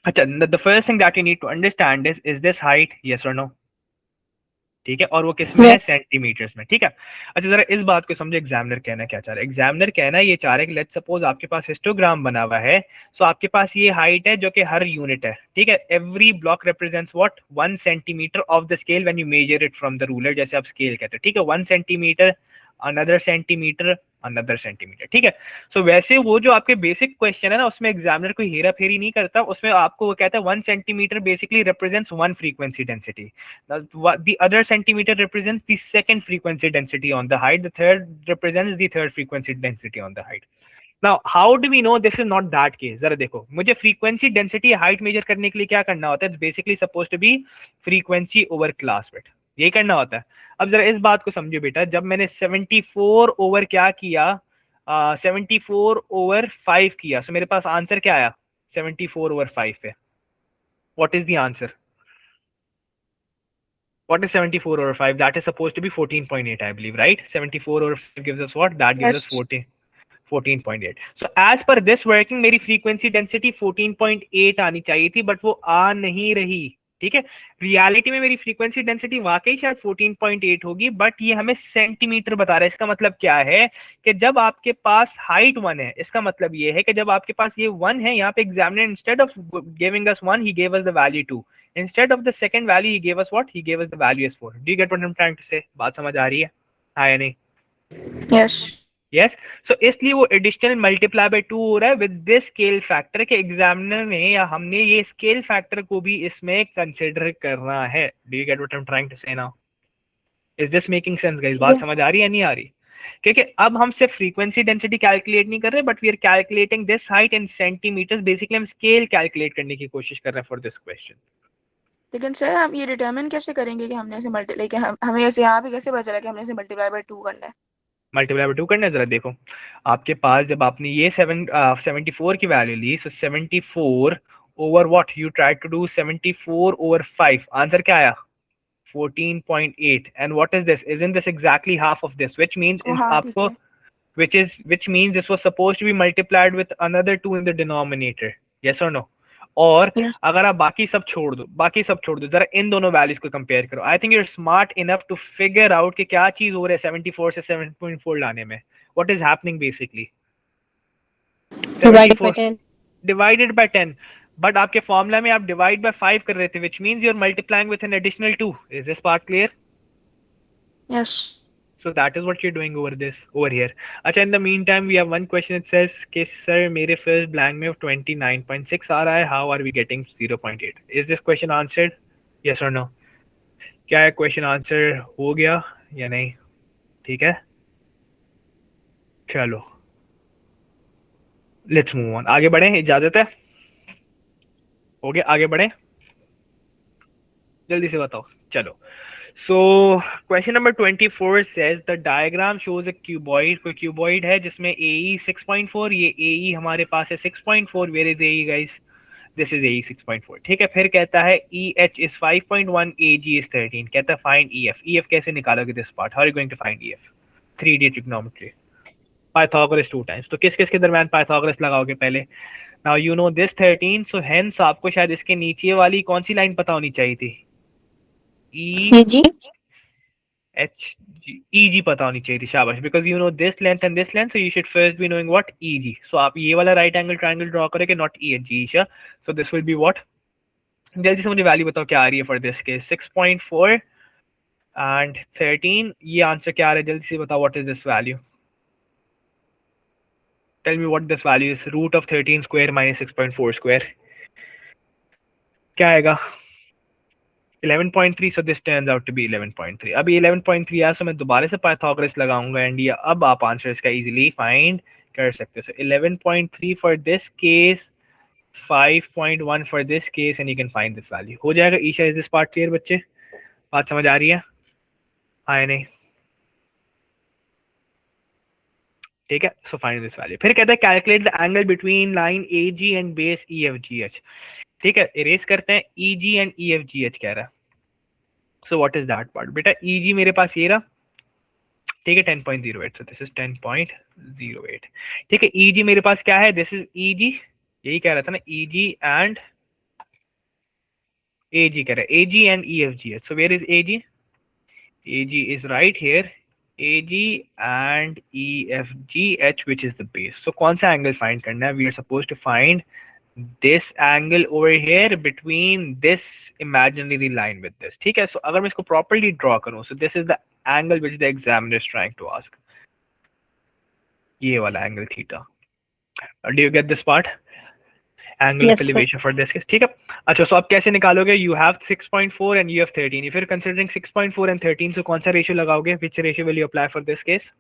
S1: अच्छा, the first thing that you need to understand is this height, yes और नो? ठीक है, और वो किस में है? सेंटीमीटर्स में. ठीक है, अच्छा जरा इस बात को समझो, एग्जामिनर कहना क्या चाह रहा है. एग्जामिनर कहना ये चाह रहा है कि लेट्स सपोज आपके पास हिस्टोग्राम बना हुआ है, सो आपके पास ये हाइट है जो कि हर यूनिट है. ठीक है, every block represents what 1 centimetre of the scale when you measure it from the ruler, जैसे आप स्केल कहते हैं. ठीक है, 1 centimetre, another centimetre, another centimetre. ठीक है, सो वैसे वो जो आपके बेसिक क्वेश्चन है ना, उसमें एग्जामिनर कोई हेरा फेरी नहीं करता. उसमें आपको वो कहता है 1 centimetre basically represents 1 frequency density. Now, the other centimeter represents the second frequency density on the height. The third represents the third frequency density on the height. Now, how do we know this is not that case? जरा देखो, मुझे frequency density height measure करने के लिए क्या करना होता है? It's basically supposed to be frequency over class width. यही करना होता है. अब जरा इस बात को समझो बेटा, जब मैंने 74 ओवर क्या किया, 74 ओवर 5 किया, सो मेरे पास आंसर क्या आया 74 ओवर 5 पे. What is the answer? What is 74 over 5? That is supposed to be 14.8, I believe, right? 74 over 5 gives us what? That gives us 14.8. So as per this working, मेरी frequency density 14.8 आनी चाहिए थी, but वो आ नहीं रही. ठीक है, रियलिटी में मेरी फ्रीक्वेंसी डेंसिटी वाकई शायद 14.8 होगी, बट ये हमें सेंटीमीटर बता रहा है. इसका मतलब क्या है कि जब आपके पास हाइट 1 है, इसका मतलब ये है कि जब आपके पास ये 1 है, यहाँ पे examiner instead of giving us 1, he gave us the value 2. Instead of the second value, he gave us what? He gave us the value as 4. Do you get what I'm trying to say? बात समझ आ रही है? हाँ या नहीं?
S4: Yes.
S1: Yes, सो इसलिए वो additional multiply by 2 हो रहा है विद दिस स्केल फैक्टर के. एग्जामिनर ने या हमने ये स्केल फैक्टर को भी इसमें कंसिडर करना है. Do you get what I am trying to say now? Is this making sense guys? बात समझ आ रही है नहीं आ रही? क्योंकि अब हम सिर्फ फ्रीक्वेंसी डेंसिटी कैलकुलेट नहीं कर रहे, but we are calculating this height in centimetres. Basically हम स्केल कैलकुलेट करने की कोशिश कर रहे हैं फॉर दिस क्वेश्चन.
S4: लेकिन सर हम ये डिटरमिन कैसे करेंगे कि हमने इसे मल्टी, लाइक हमें ऐसे यहाँ पे कैसे पता चला कि हमने इसे मल्टीप्लाई बाय 2 करना है?
S1: मल्टीप्लाई बाय 2 करना है. जरा देखो, आपके पास जब आपने ये 74 की वैल्यू ली, so 74 over what you try to do 74 over 5, answer क्या आया 14.8. And what is this? Isn't this exactly half of this, which means
S4: ओ हाँ ठीक
S1: आपको,
S4: है.
S1: which means this was supposed to be multiplied with another 2 in the denominator. Yes or no? और
S4: Yeah.
S1: अगर आप बाकी सब छोड़ दो, जरा इन दोनों वैल्यूज को कंपेयर करो. I think you are smart enough to figure out कि क्या चीज हो रहा है 74 से 7.4 लाने में. What is happening basically? 74 divided by 10, but आपके फॉर्मूला में आप डिवाइड बाय 5 कर रहे थे, which means you are multiplying with an additional 2. Is this part clear?
S4: Yes.
S1: So that is what you're doing over here. अच्छा, in the meantime we have one question. It says कि sir मेरे first blank में 29.6 आ रहा है. How are we getting 0.8? Is this question answered? Yes or no? क्या है question answer हो गया या नहीं? ठीक है, चलो let's move on. आगे बढ़े, इजाजत है? हो गया, आगे बढ़े, जल्दी से बताओ. चलो, So question number 24 says the diagram shows a cuboid. कोई cuboid है जिसमें AE 6.4, ये AE हमारे पास है 6.4. Where is AE guys? This is AE 6.4. ठीक है, फिर कहता है EH is 5.1, AG is 13. कहता है find EF. EF कैसे निकालोगे this part? How are you going to find EF? 3D trigonometry. Pythagoras 2 times. तो किस किस के दरमियान Pythagoras लगाओगे पहले? Now you know this 13, so hence आपको शायद इसके नीचे वाली कौन सी लाइन पता होनी चाहिए थी? E
S5: जी
S1: H G E G पता होनी चाहिए थी, शाबाश, because you know this length and this length, so you should first be knowing what E G. So आप ये वाला right angle triangle draw करोगे, not E H G, Isha. So this will be what? जल्दी से मुझे value बताओ क्या आ रही है for this case. 6.4 and 13. ये आंसर क्या आ रहा है, जल्दी से बताओ. What is this value? Tell me what this value is. Root of 13 square minus 6.4 square. क्या आएगा? 11.3. so this turns out to be 11.3. अभी 11.3 आया, so मैं दोबारा से Pythagoras लगाऊंगा एंड ये अब आप आंसर इसका इजीली फाइंड कर सकते हो. So 11.3 for this case, 5.1 for this case, and you can find this value. हो जाएगा. Isha, is this part clear बच्चे? बात समझ आ रही है? हाँ या नहीं? ठीक है, so find this value. फिर कहता है calculate the angle between line AG and base EFGH. ठीक है, इरेज करते हैं. EG and EFGH कह रहा है. So what is that part? बेटा EG मेरे पास ये रहा, ठीक है, 10.08. So this is 10.08. ठीक है, EG मेरे पास क्या है? This is EG. यही कह रहा था ना, EG and AG कह रहा है. AG and EFGH. So where is AG? AG is right here. AG and EFGH, which is the base. So कौन सा angle find करना है? We are supposed to find this angle over here between this imaginary line with this. ठीक है, so अगर मैं इसको properly draw करूं, so this is the angle which the examiner is trying to ask. ये वाला angle theta. Do you get this part? Angle
S5: Yes,
S1: of
S5: sir.
S1: elevation for this case. ठीक है. अच्छा, so आप कैसे निकालोगे? You have 6.4 and you have 13. If you're considering 6.4 and 13, so कौन सा ratio लगाओगे? Which ratio will you apply for this case?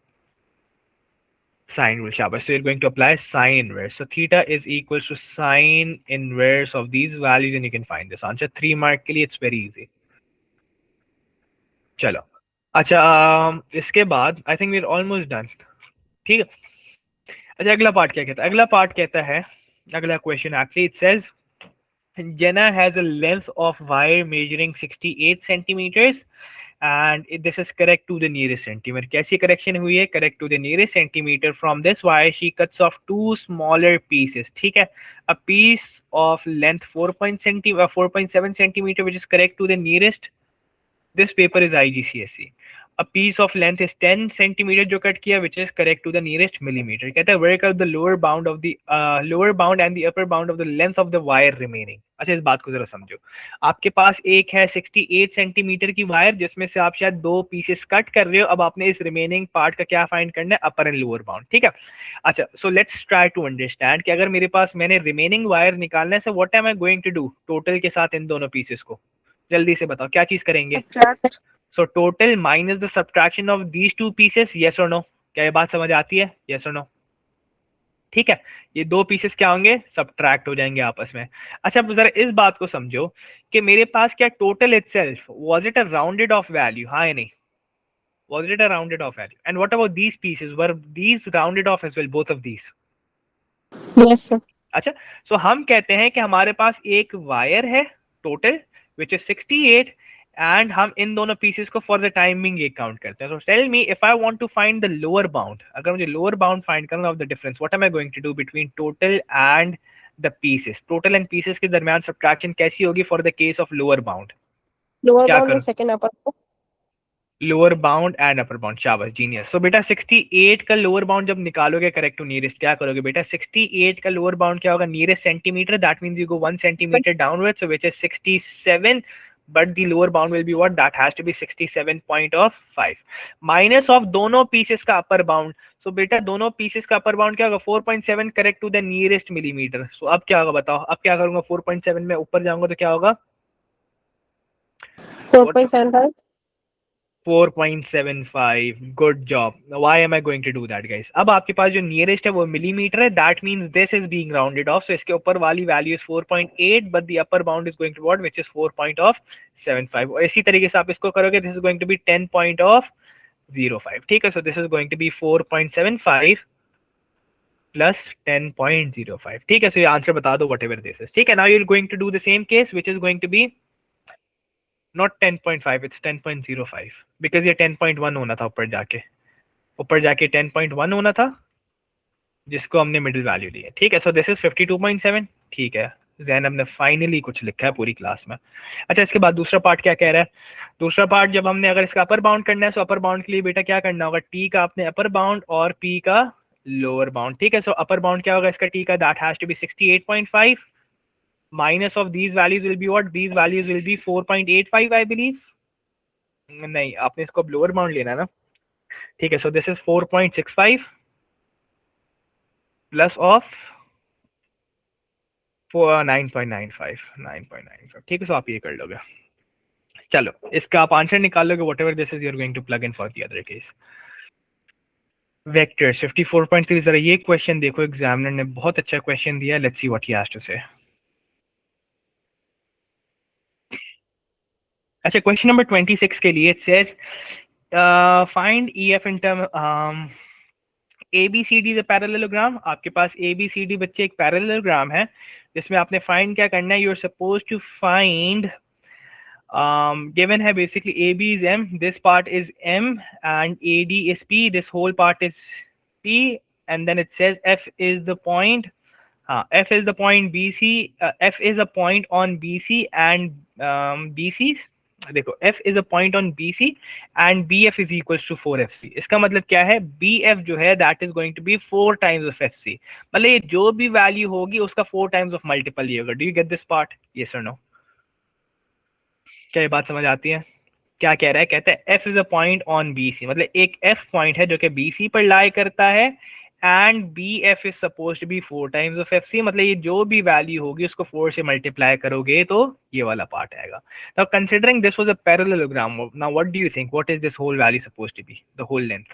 S1: Sine rule, shabash. So you're going to apply sine inverse. So theta is equals to sine inverse of these values, and you can find this answer. 3 mark के लिए it's very easy. चलो, अच्छा, इसके बाद I think we're almost done. ठीक है. अच्छा, अगला पार्ट क्या कहता है? अगला पार्ट कहता है, अगला question actually it says Jenna has a length of wire measuring 68 centimeters and this is correct to the nearest centimeter. कैसी करेक्शन हुई है? correct to the nearest centimeter. From this wire she cuts off 2 smaller pieces. ठीक है, a piece of length 4.7 centimeter which is correct to the nearest. This paper is IGCSE. A piece of length is 10 centimeter जो cut किया, which is correct to the nearest millimeter. कहता है work out the lower bound and the upper bound of the length of the wire remaining. अच्छा, इस बात को जरा समझो. आपके पास एक है 68 सेंटीमीटर की वायर जिसमें से आप शायद 2 पीसेस कट कर रहे हो. अब आपने इस रिमेनिंग पार्ट का क्या फाइंड करना है? Upper and lower bound. ठीक है. अच्छा, so let's try to understand कि अगर मेरे पास मैंने रिमेनिंग वायर निकालना है, so what am I going to do total के साथ इन दोनों पीसेस को? जल्दी से बताओ क्या चीज करेंगे?
S4: Subtract.
S1: So total minus the subtraction of these 2 pieces. Yes or no? क्या ये बात समझ आती है? Yes or no? ठीक है, ये 2 पीसेस क्या होंगे? सब्ट्रैक्ट हो जाएंगे आपस में. अच्छा, अब जरा इस बात को समझो कि मेरे पास क्या total itself was it a rounded off value? हाँ या नहीं? Was it a rounded off value? And what about these pieces? Were these rounded off as well? Both of these?
S5: Yes, sir.
S1: अच्छा, सो हम कहते हैं कि हमारे पास एक वायर है टोटल विच इज 68 एंड हम इन दोनों पीसेस को फॉर द टाइमिंग एक काउंट करते हैं. So tell me if I want to find the lower bound, अगर मुझे लोअर बाउंड फाइंड करना of the difference, what am I going to do between total and the pieces? Total and pieces के दरमियान subtraction कैसी होगी for the case of lower bound?
S5: Lower
S1: क्या
S5: bound
S1: करूं?
S5: and second upper.
S1: Lower bound and upper bound. शाबाश, genius. सो बेटा 68 का lower bound जब निकालोगे करेक्ट टू नियरेस्ट, क्या करोगे बेटा? 68 का लोअर बाउंड क्या होगा? Nearest centimetre. That means you go 1 centimetre downward, so which is 67, but the lower bound will be what? That has to be 67.5 minus of दोनों pieces का अपर बाउंड. सो बेटा दोनों पीसेस का अपर बाउंड क्या होगा? 4.7 correct to the nearest millimetre. सो अब क्या होगा बताओ? अब क्या करूंगा? 4.7 में ऊपर जाऊंगा तो क्या होगा?
S5: 4.75.
S1: 4.75. Good job. Why am I going to do that guys? अब आपके पास जो नियरेस्ट है वो मिलीमीटर है, that means this is being rounded off, so इसके ऊपर वाली value is 4.8 but the upper bound is going to what, which is 4.75. और इसी तरीके से आप इसको करोगे, this is going to be 10.05. ठीक है, so this is going to be 4.75 plus 10.05. ठीक है, सो ये आंसर बता दो व्हाटएवर दिस इज. ठीक है, now you are going to do the same case which is going to be not 10.5, it's 10.05 because ये 10.1 होना था, ऊपर जाके 10.1 होना था जिसको हमने मिडिल वैल्यू दी है. ठीक है, सो दिस इज 52.7. ठीक है, जैनब ने फाइनली कुछ लिखा है पूरी क्लास में. अच्छा, इसके बाद दूसरा पार्ट क्या कह रहा है? दूसरा पार्ट जब हमने अगर इसका अपर बाउंड करना है, सो अपर बाउंड के लिए बेटा क्या करना होगा, टी का आपने अपर बाउंड और पी का लोअर बाउंड. ठीक है, सो अपर बाउंड क्या होगा इसका टी का, that has to be 68.5. minus of these values will be what? These values will be 4.85 I believe. नहीं, आपने इसको लोअर बाउंड लेना ना. ठीक है, so this is 4.65 plus of 9.95. ठीक है, सो आप ये कर लोगे. चलो, इसका आप आंसर निकाल लोगे, whatever this is you are going to plug in for the other case. Vectors 54.3. जरा ये क्वेश्चन देखो, एग्जामिनर ने बहुत अच्छा क्वेश्चन दिया. Let's see what he has to say. अच्छा, क्वेश्चन नंबर 26 के लिए it says find EF in term ABCD is a parallelogram. आपके पास ABCD बच्चे एक पैरेललोग्राम है जिसमें आपने फाइंड क्या करना है, you are suppose to find given है basically AB is M, this part is M and AD is P, this whole part is P, and then it says F is the point. F is the point BC. F is a point on BC and BC's. देखो, F is a point on BC and BF is equals to 4FC. इसका मतलब क्या है, BF जो है that is going to be 4 times of FC. मतलब ये जो भी वैल्यू होगी उसका 4 times of multiple ही होगा. Do you get this part? Yes or no? क्या ये बात समझ आती है? क्या कह रहा है, कहता है F is a point on BC, मतलब एक F पॉइंट है जो कि BC पर लाई करता है and BF is supposed to be 4 times of FC. मतलब ये जो भी वैल्यू होगी उसको 4 से मल्टीप्लाई करोगे तो ये वाला पार्ट आएगा. Now considering this was a parallelogram, now what do you think, what is this whole value supposed to be, the whole length?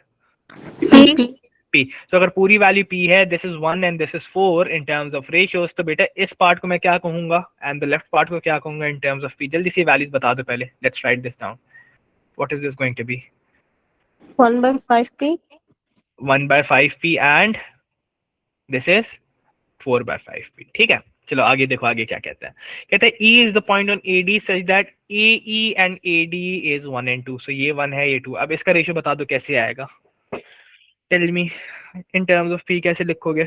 S1: P. So अगर पूरी वैल्यू P है, this is 1 and this is 4 in terms of ratios, तो बेटा इस part को मैं क्या कहूंगा and the left part को क्या कहूंगा in terms of P? जल्दी से वैल्यूज बता दो पहले. Let's write this down. What is this going to be?
S5: 1/5p.
S1: 1/5p and this is 4/5p. ठीक है, चलो आगे देखो, आगे क्या कहता है. कहता है E is the point on AD such that AE and AD is 1 and 2. So ये 1 है, ये 2. अब इसका रेशियो बता दो कैसे आएगा. Tell me in terms of P कैसे लिखोगे?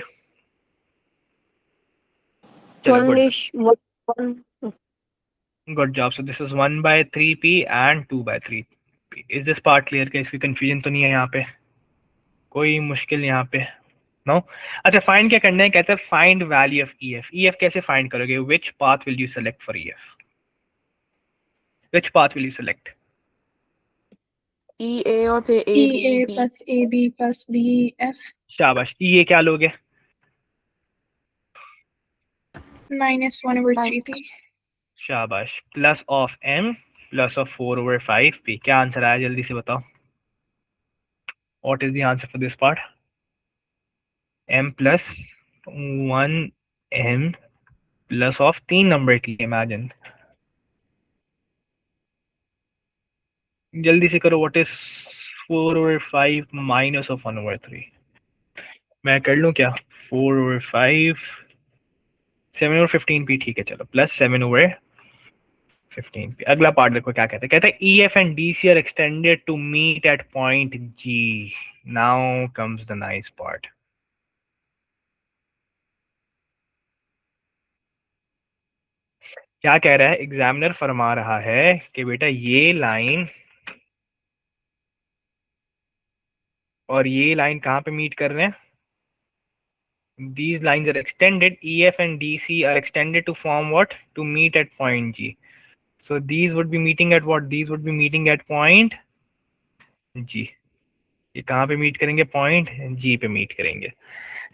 S1: चलो,
S5: 1:1.
S1: good job. So this is 1/3p and 2/3p. Is this part clear? क्या इसकी confusion तो नहीं है यहाँ पे? कोई मुश्किल यहाँ पे? No? अच्छा, फाइंड क्या करना है, कहता है find value of EF. EF कैसे फाइंड करोगे? Which path will you select for EF? Which path will you select?
S4: EA और फिर
S2: EA
S4: AB.
S2: plus AB plus BF
S1: शाबाश. EA क्या लोगे?
S2: -1/3p.
S1: शाबाश. Plus of M plus of 4/5p. क्या answer आया, जल्दी से बताओ. What is the answer for this part? M plus 1M plus of 3 number की. इमेजिन, जल्दी से करो. What is 4/5 minus of 1/3? मैं कर लूं क्या? 4/5 7/15p. ठीक है, चलो, प्लस 7/15p. अगला पार्ट देखो क्या कहता है. कहता है EF and DC are extended to meet at point G. Now comes the nice part. क्या कह रहा है एग्जामिनर? फरमा रहा है कि बेटा ये लाइन और ये लाइन कहाँ पे मीट कर रहे हैं? These lines are extended. EF and DC are extended to form what? To meet at point G. So these would be meeting at what? These would be meeting at point G. ये कहाँ पे meet करेंगे? Point G पे meet करेंगे.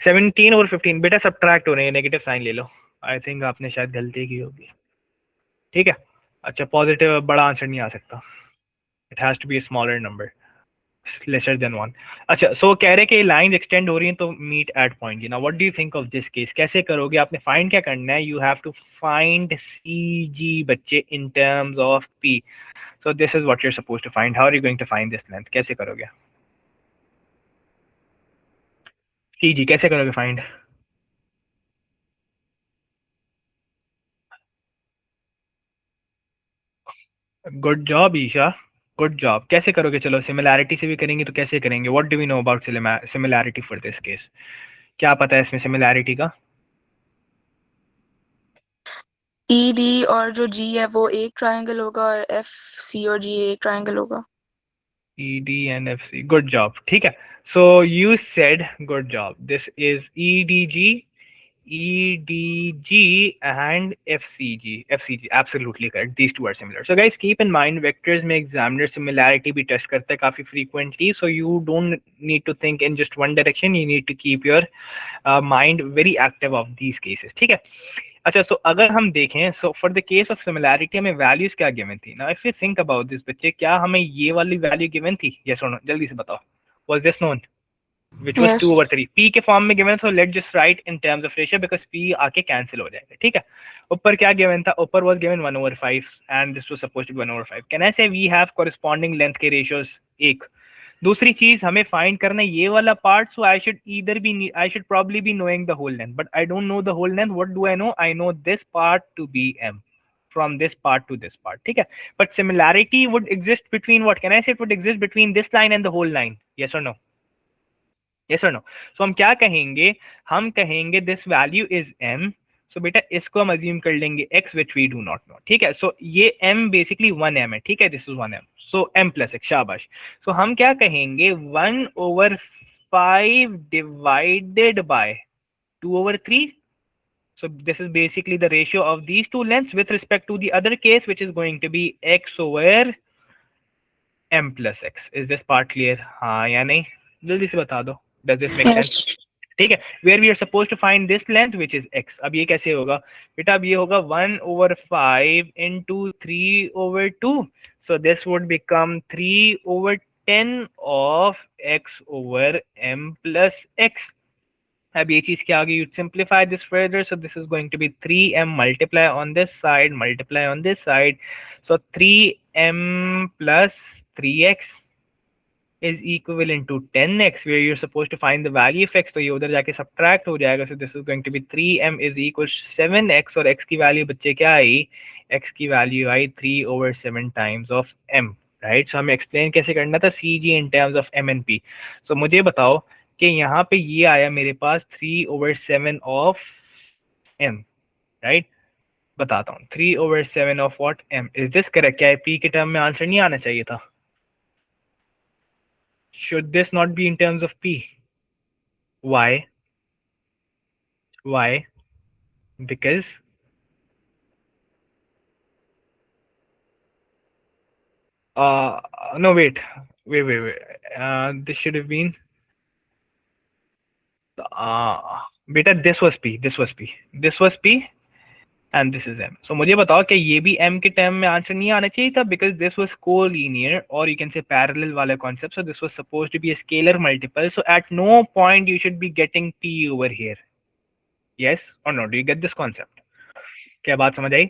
S1: 17 और 15 बेटा subtract हो रहे हैं, नेगेटिव साइन ले लो. आई थिंक आपने शायद गलती की होगी. ठीक है, अच्छा, पॉजिटिव बड़ा आंसर नहीं आ सकता. It has to be a smaller number, lesser than 1. अच्छा, so कह रहे कि लाइंस एक्सटेंड हो रही हैं तो meet at point. You know what do you think of this case? कैसे करोगे? आपने फाइंड क्या करना है? You have to find CG बच्चे in terms of P. So this is what you're supposed to find. How are you going to find this length? कैसे करोगे? CG कैसे करोगे find? Good job Isha, good job. कैसे करोगे? चलो similarity से भी करेंगे तो कैसे करेंगे? What do we know about similarity for this case? क्या पता है इसमें सिमिलैरिटी का?
S4: ED और जो G है वो एक ट्रायंगल होगा और FC और G एक ट्रायंगल होगा.
S1: ED and FC. Good job. ठीक है. So you said good job. This is EDG, EDG and FCG. FCG. Absolutely correct. These two are similar. So guys, keep in mind vectors में examiner similarity भी test करता है काफी frequently. So you don't need to think in just one direction. You need to keep your mind very active of these cases. ठीक है. अच्छा, सो अगर हम देखें, so for the case of similarity हमें वैल्यूज क्या गिवन थी? Now if you think about this बच्चे, क्या हमें ये वाली वैल्यू गिवन थी? यस और नो, जल्दी से बताओ. Was this known which was
S4: Yes.
S1: 2/3? P के फॉर्म में given, so let's just right in terms of ratio because P आके कैंसिल हो जाएगा. ठीक है. ऊपर क्या गिवन था? ऊपर was given 1/5 and this was supposed to be 1/5. Can I say we have corresponding length के रेशियोज? एक. दूसरी चीज हमें फाइंड करना है ये वाला part, so I should probably be knowing the whole length, but I don't know the whole length. What do I know? I know this part to be m, from this part to this part. ठीक है. But similarity would exist between what? Can I say it would exist between this line and the whole line? Yes or no? Yes or no? So हम क्या कहेंगे? हम कहेंगे this value is m. So बेटा इसको हम assume कर लेंगे x, which we do not know. ठीक है. So ये m basically 1m है. ठीक है. This is 1m. So m plus x. शाबाश. So हम क्या कहेंगे? 1/5 divided by 2/3. So this is basically the ratio of these two lengths with respect to the other case, which is going to be x over m plus x. Is this part clear? हाँ या नहीं? जल्दी से बता दो. Does this make
S4: Yes.
S1: sense? ठीक है. Where we are supposed to find this length, which is x. अब ये कैसे होगा? बेटा अब ये होगा 1/5 into 3/2. So this would become 3/10 of x over m plus x. अब ये चीज क्या आ गई? You'd simplify this further. So this is going to be 3m multiply on this side, multiply on this side. So 3m plus 3x is equivalent to 10x, where you're supposed to find the value of x. तो ये उधर जाके subtract हो जाएगा. So this is going to be 3m is equals to 7x, और x की value बच्चे क्या आई? x की value I 3/7 times of m. Right? So हमें explain कैसे करना था? CG in terms of m and p. So मुझे बताओ कि यहाँ पे ये आया मेरे पास 3/7 of m. Right? बताता हूँ. 3/7 of what? m. Is this correct? क्या p के टर्म में आंसर नहीं आना चाहिए था? Should this not be in terms of p? Why? Why? Because no, wait. This should have been beta, this was p, this was p, this was p, and this is m. So मुझे बताओ कि ये भी m के term में answer नहीं आना चाहिए था? Because this was collinear, or you can say parallel वाला concept. So this was supposed to be a scalar multiple. So at no point you should be getting p over here. Yes or no? Do you get this concept? क्या बात समझ आई?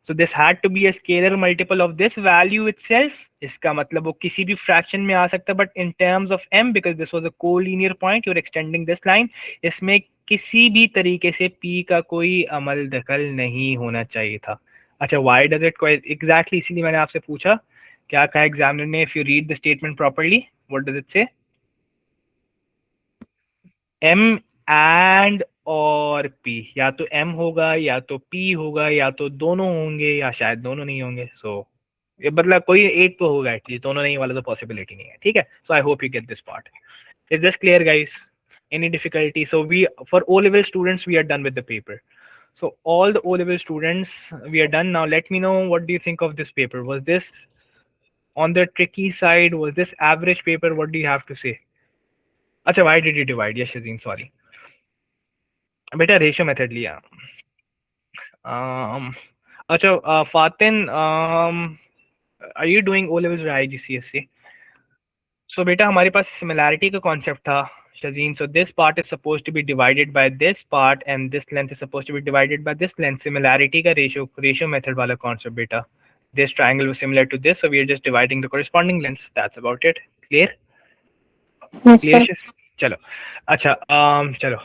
S1: So this had to be a scalar multiple of this value itself. इसका मतलब वो किसी भी fraction में आ सकता है, but in terms of m, because this was a collinear point, you're extending this line. इसमें किसी भी तरीके से p का कोई अमल दखल नहीं होना चाहिए था. अच्छा, why does it quite exactly? इसीलिए मैंने आपसे पूछा. क्या कहा एग्जामिनर ने? If you read the statement properly, what does it say? m and और p, या तो m होगा या तो p होगा या तो दोनों होंगे या शायद दोनों नहीं होंगे. सो ये मतलब कोई एक तो होगा एटलीस्ट, दोनों नहीं वाला तो पॉसिबिलिटी नहीं है. ठीक है. So I hope you get this part. Is this clear guys? Any difficulty? So we, for O level students, we are done with the paper. So all the O level students, we are done. Now let me know, what do you think of this paper? Was this on the tricky side? Was this average paper? What do you have to say? अच्छा, why did you divide? Yes Shazeen, sorry. बेटा ratio method लिया. अच्छा फातिन, Are you doing O levels or IGCSE? So बेटा हमारे पास similarity का concept था Shazeen. So this part is supposed to be divided by this part and this length is supposed to be divided by this length. Similarity का ratio method वाला concept बेटा. This triangle was similar to this, so we are just dividing the corresponding lengths. That's about it. Clear?
S5: Yes,
S1: Clear?
S5: sir.
S1: चलो अच्छा चलो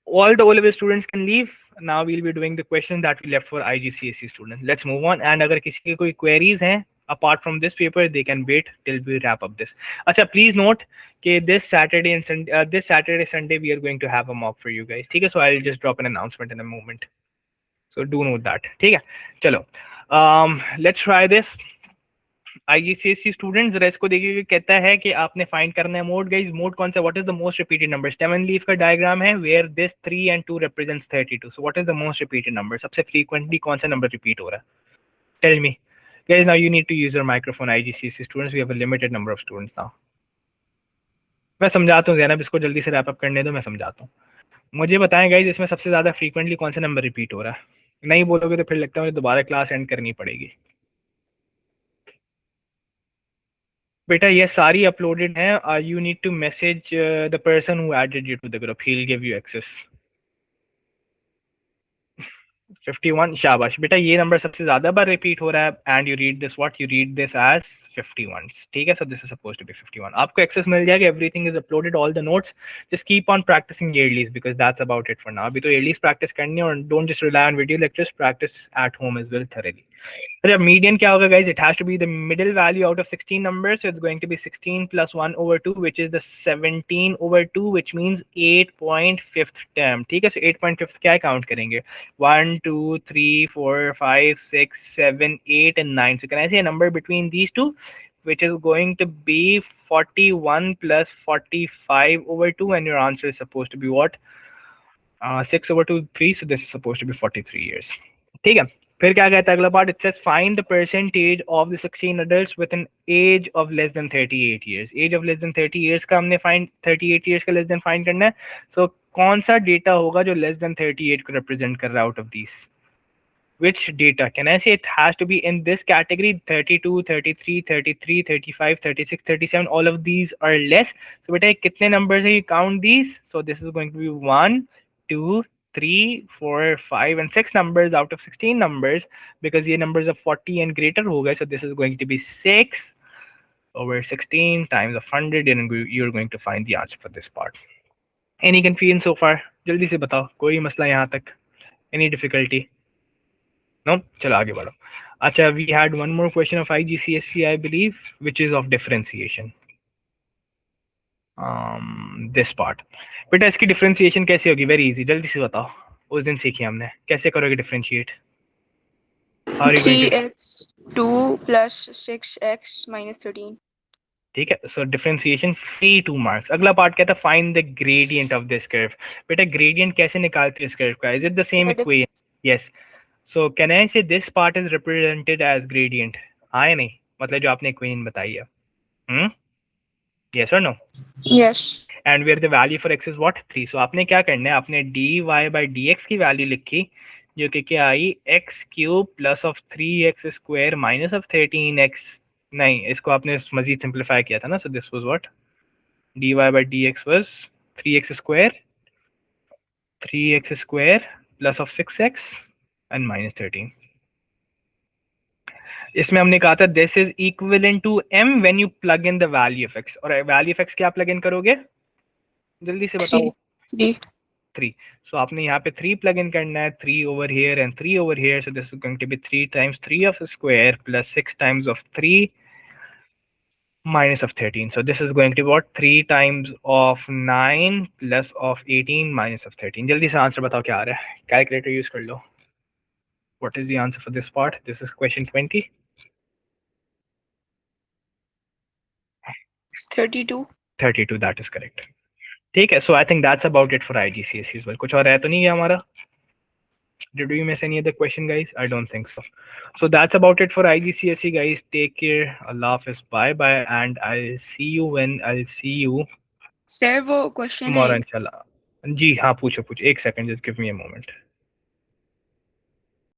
S1: all the O-level students can leave. Now we'll be doing the questions that we left for IGCSE students. Let's move on. And अगर किसी की कोई queries हैं apart from this paper, they can wait till we wrap up this. अच्छा, please note कि this Saturday and Sunday we are going to have a mock for you guys. ठीक है? So I'll just drop an announcement in a moment. So do note that. ठीक है? चलो let's try this. IGCSE students जरा इसको देखिए, कहता है कि आपने फाइंड करना है मोड। गाइस मोड कौन सा? What is the most repeated number? Stem and leaf का डायग्राम है where this 3 and 2 represents 32. So what is the most repeated number? सबसे फ्रीक्वेंटली कौन सा नंबर रिपीट हो रहा है? Tell me guys. Now you need to use your microphone IGCSE students, we have a limited number of students now. मैं समझाता हूँ ज़ैनब, इसको जल्दी से रैप अप करने दो, मैं समझाता हूँ। मुझे बताएं गाइस इसमें सबसे ज्यादा फ्रीक्वेंटली कौन सा नंबर रिपीट हो रहा है? नहीं बोलोगे तो फिर लगता है मुझे दोबारा क्लास एंड करनी पड़ेगी। बेटा ये सारी अपलोडेड हैं। You need to message the person who added you to the group, he will give you access. 51, शाबाश बेटा, ये नंबर सबसे ज्यादा बार रिपीट हो रहा है and you read this what? You read this as 51. ठीक है, so this is supposed to be 51। आपको एक्सेस मिल जाएगा, everything is uploaded, all the notes. Just keep on practising yearlies because that's about it for now. अभी तो yearlies practice करनी है और don't just rely on video lectures, practice at home as well thoroughly. अच्छा, median क्या होगा guys? It has to be the middle value out of 16 numbers, so it's going to be 16 plus 1 over 2 which is the 17 over 2 which means 8.5th term. ठीक है, so 8.5 क्या count करेंगे? 1 2 3 4 5 6 7 8 and 9. So can I say a number between these two which is going to be 41 plus 45 over 2 and your answer is supposed to be what? 6 over 2 3, so this is supposed to be 43 years. ठीक है, फिर क्या कहता है अगला part? It says find the percentage of the 16 adults with an age of less than 38 years. Age of less than 30 years का हमने find 38 years का लेस देन फाइंड करना है। सो कौन सा डेटा होगा जो लेस देन 38 को रिप्रेजेंट कर रहा है out of these? Which data? Can I say it has to be in this category? 32, 33, 33, 35, 36, 37, all of these are less. So beta kitne numbers hai? You count these. So this is going to be 1 2 3 4 5 and 6 numbers out of 16 numbers because ye numbers of 40 and greater hoga. So this is going to be 6 over 16 times of 100 and you're going to find the answer for this part. Any confusion so far? Jaldi se batao, koi masla yahan tak? Any difficulty? No? Chalo aage बढ़ो। अच्छा, we had one more question of IGCSE I believe which is of differentiation. This part बेटा इसकी differentiation कैसे होगी? Very easy, जल्दी से बताओ। उस दिन सीखी हमने, कैसे करोगे differentiate?
S4: 3x2 plus 6x minus 13.
S1: ठीक है, so differentiation free 2 marks। अगला पार्ट कहता है find the gradient of this curve। बेटा gradient कैसे निकालते हैं इस curve का? Is it the same equation? Yes. So can I say this part is represented as gradient? हाँ या नहीं? मतलब जो आपने equation बताई है। Yes or no?
S4: Yes.
S1: And where the value for x is what? 3. So आपने क्या करना है? आपने dy by dx की वैल्यू लिखी जो कि क्या आई? x cube plus of 3x square minus of 13x। नहीं, इसको आपने मजीद सिंप्लीफाई किया था ना। So this was what? dy by dx was 3x square plus of 6x and minus 13। इसमें हमने कहा था this is equivalent to m when you plug in the value of x। और वैल्यू ऑफ x क्या plug in करोगे? जल्दी से बताओ। 3। सो आपने यहाँ पे 3 प्लग इन करना है, 3 over here and 3 over here, so this is going to be 3 times 3 of the square plus 6 times of 3 minus of 13. So this is going to be what? 3 times of 9 plus of 18 minus of 13। जल्दी से answer बताओ क्या आ रहा है? Calculator use कर लो। What is the answer for this part? This is question 20.
S4: 32.
S1: 32, that is correct. ठीक है, so I think that's about it for IGCSE as well. कुछ और है तो नहीं है हमारा? Did we miss any other question, guys? I don't think so. So that's about it for IGCSE, guys. Take care. Allah Hafiz. Bye bye, and I'll see you when I'll see you
S4: Sir, वो question
S1: tomorrow,
S4: है।
S1: inshallah. जी हाँ, पूछो। एक second, just give me a moment.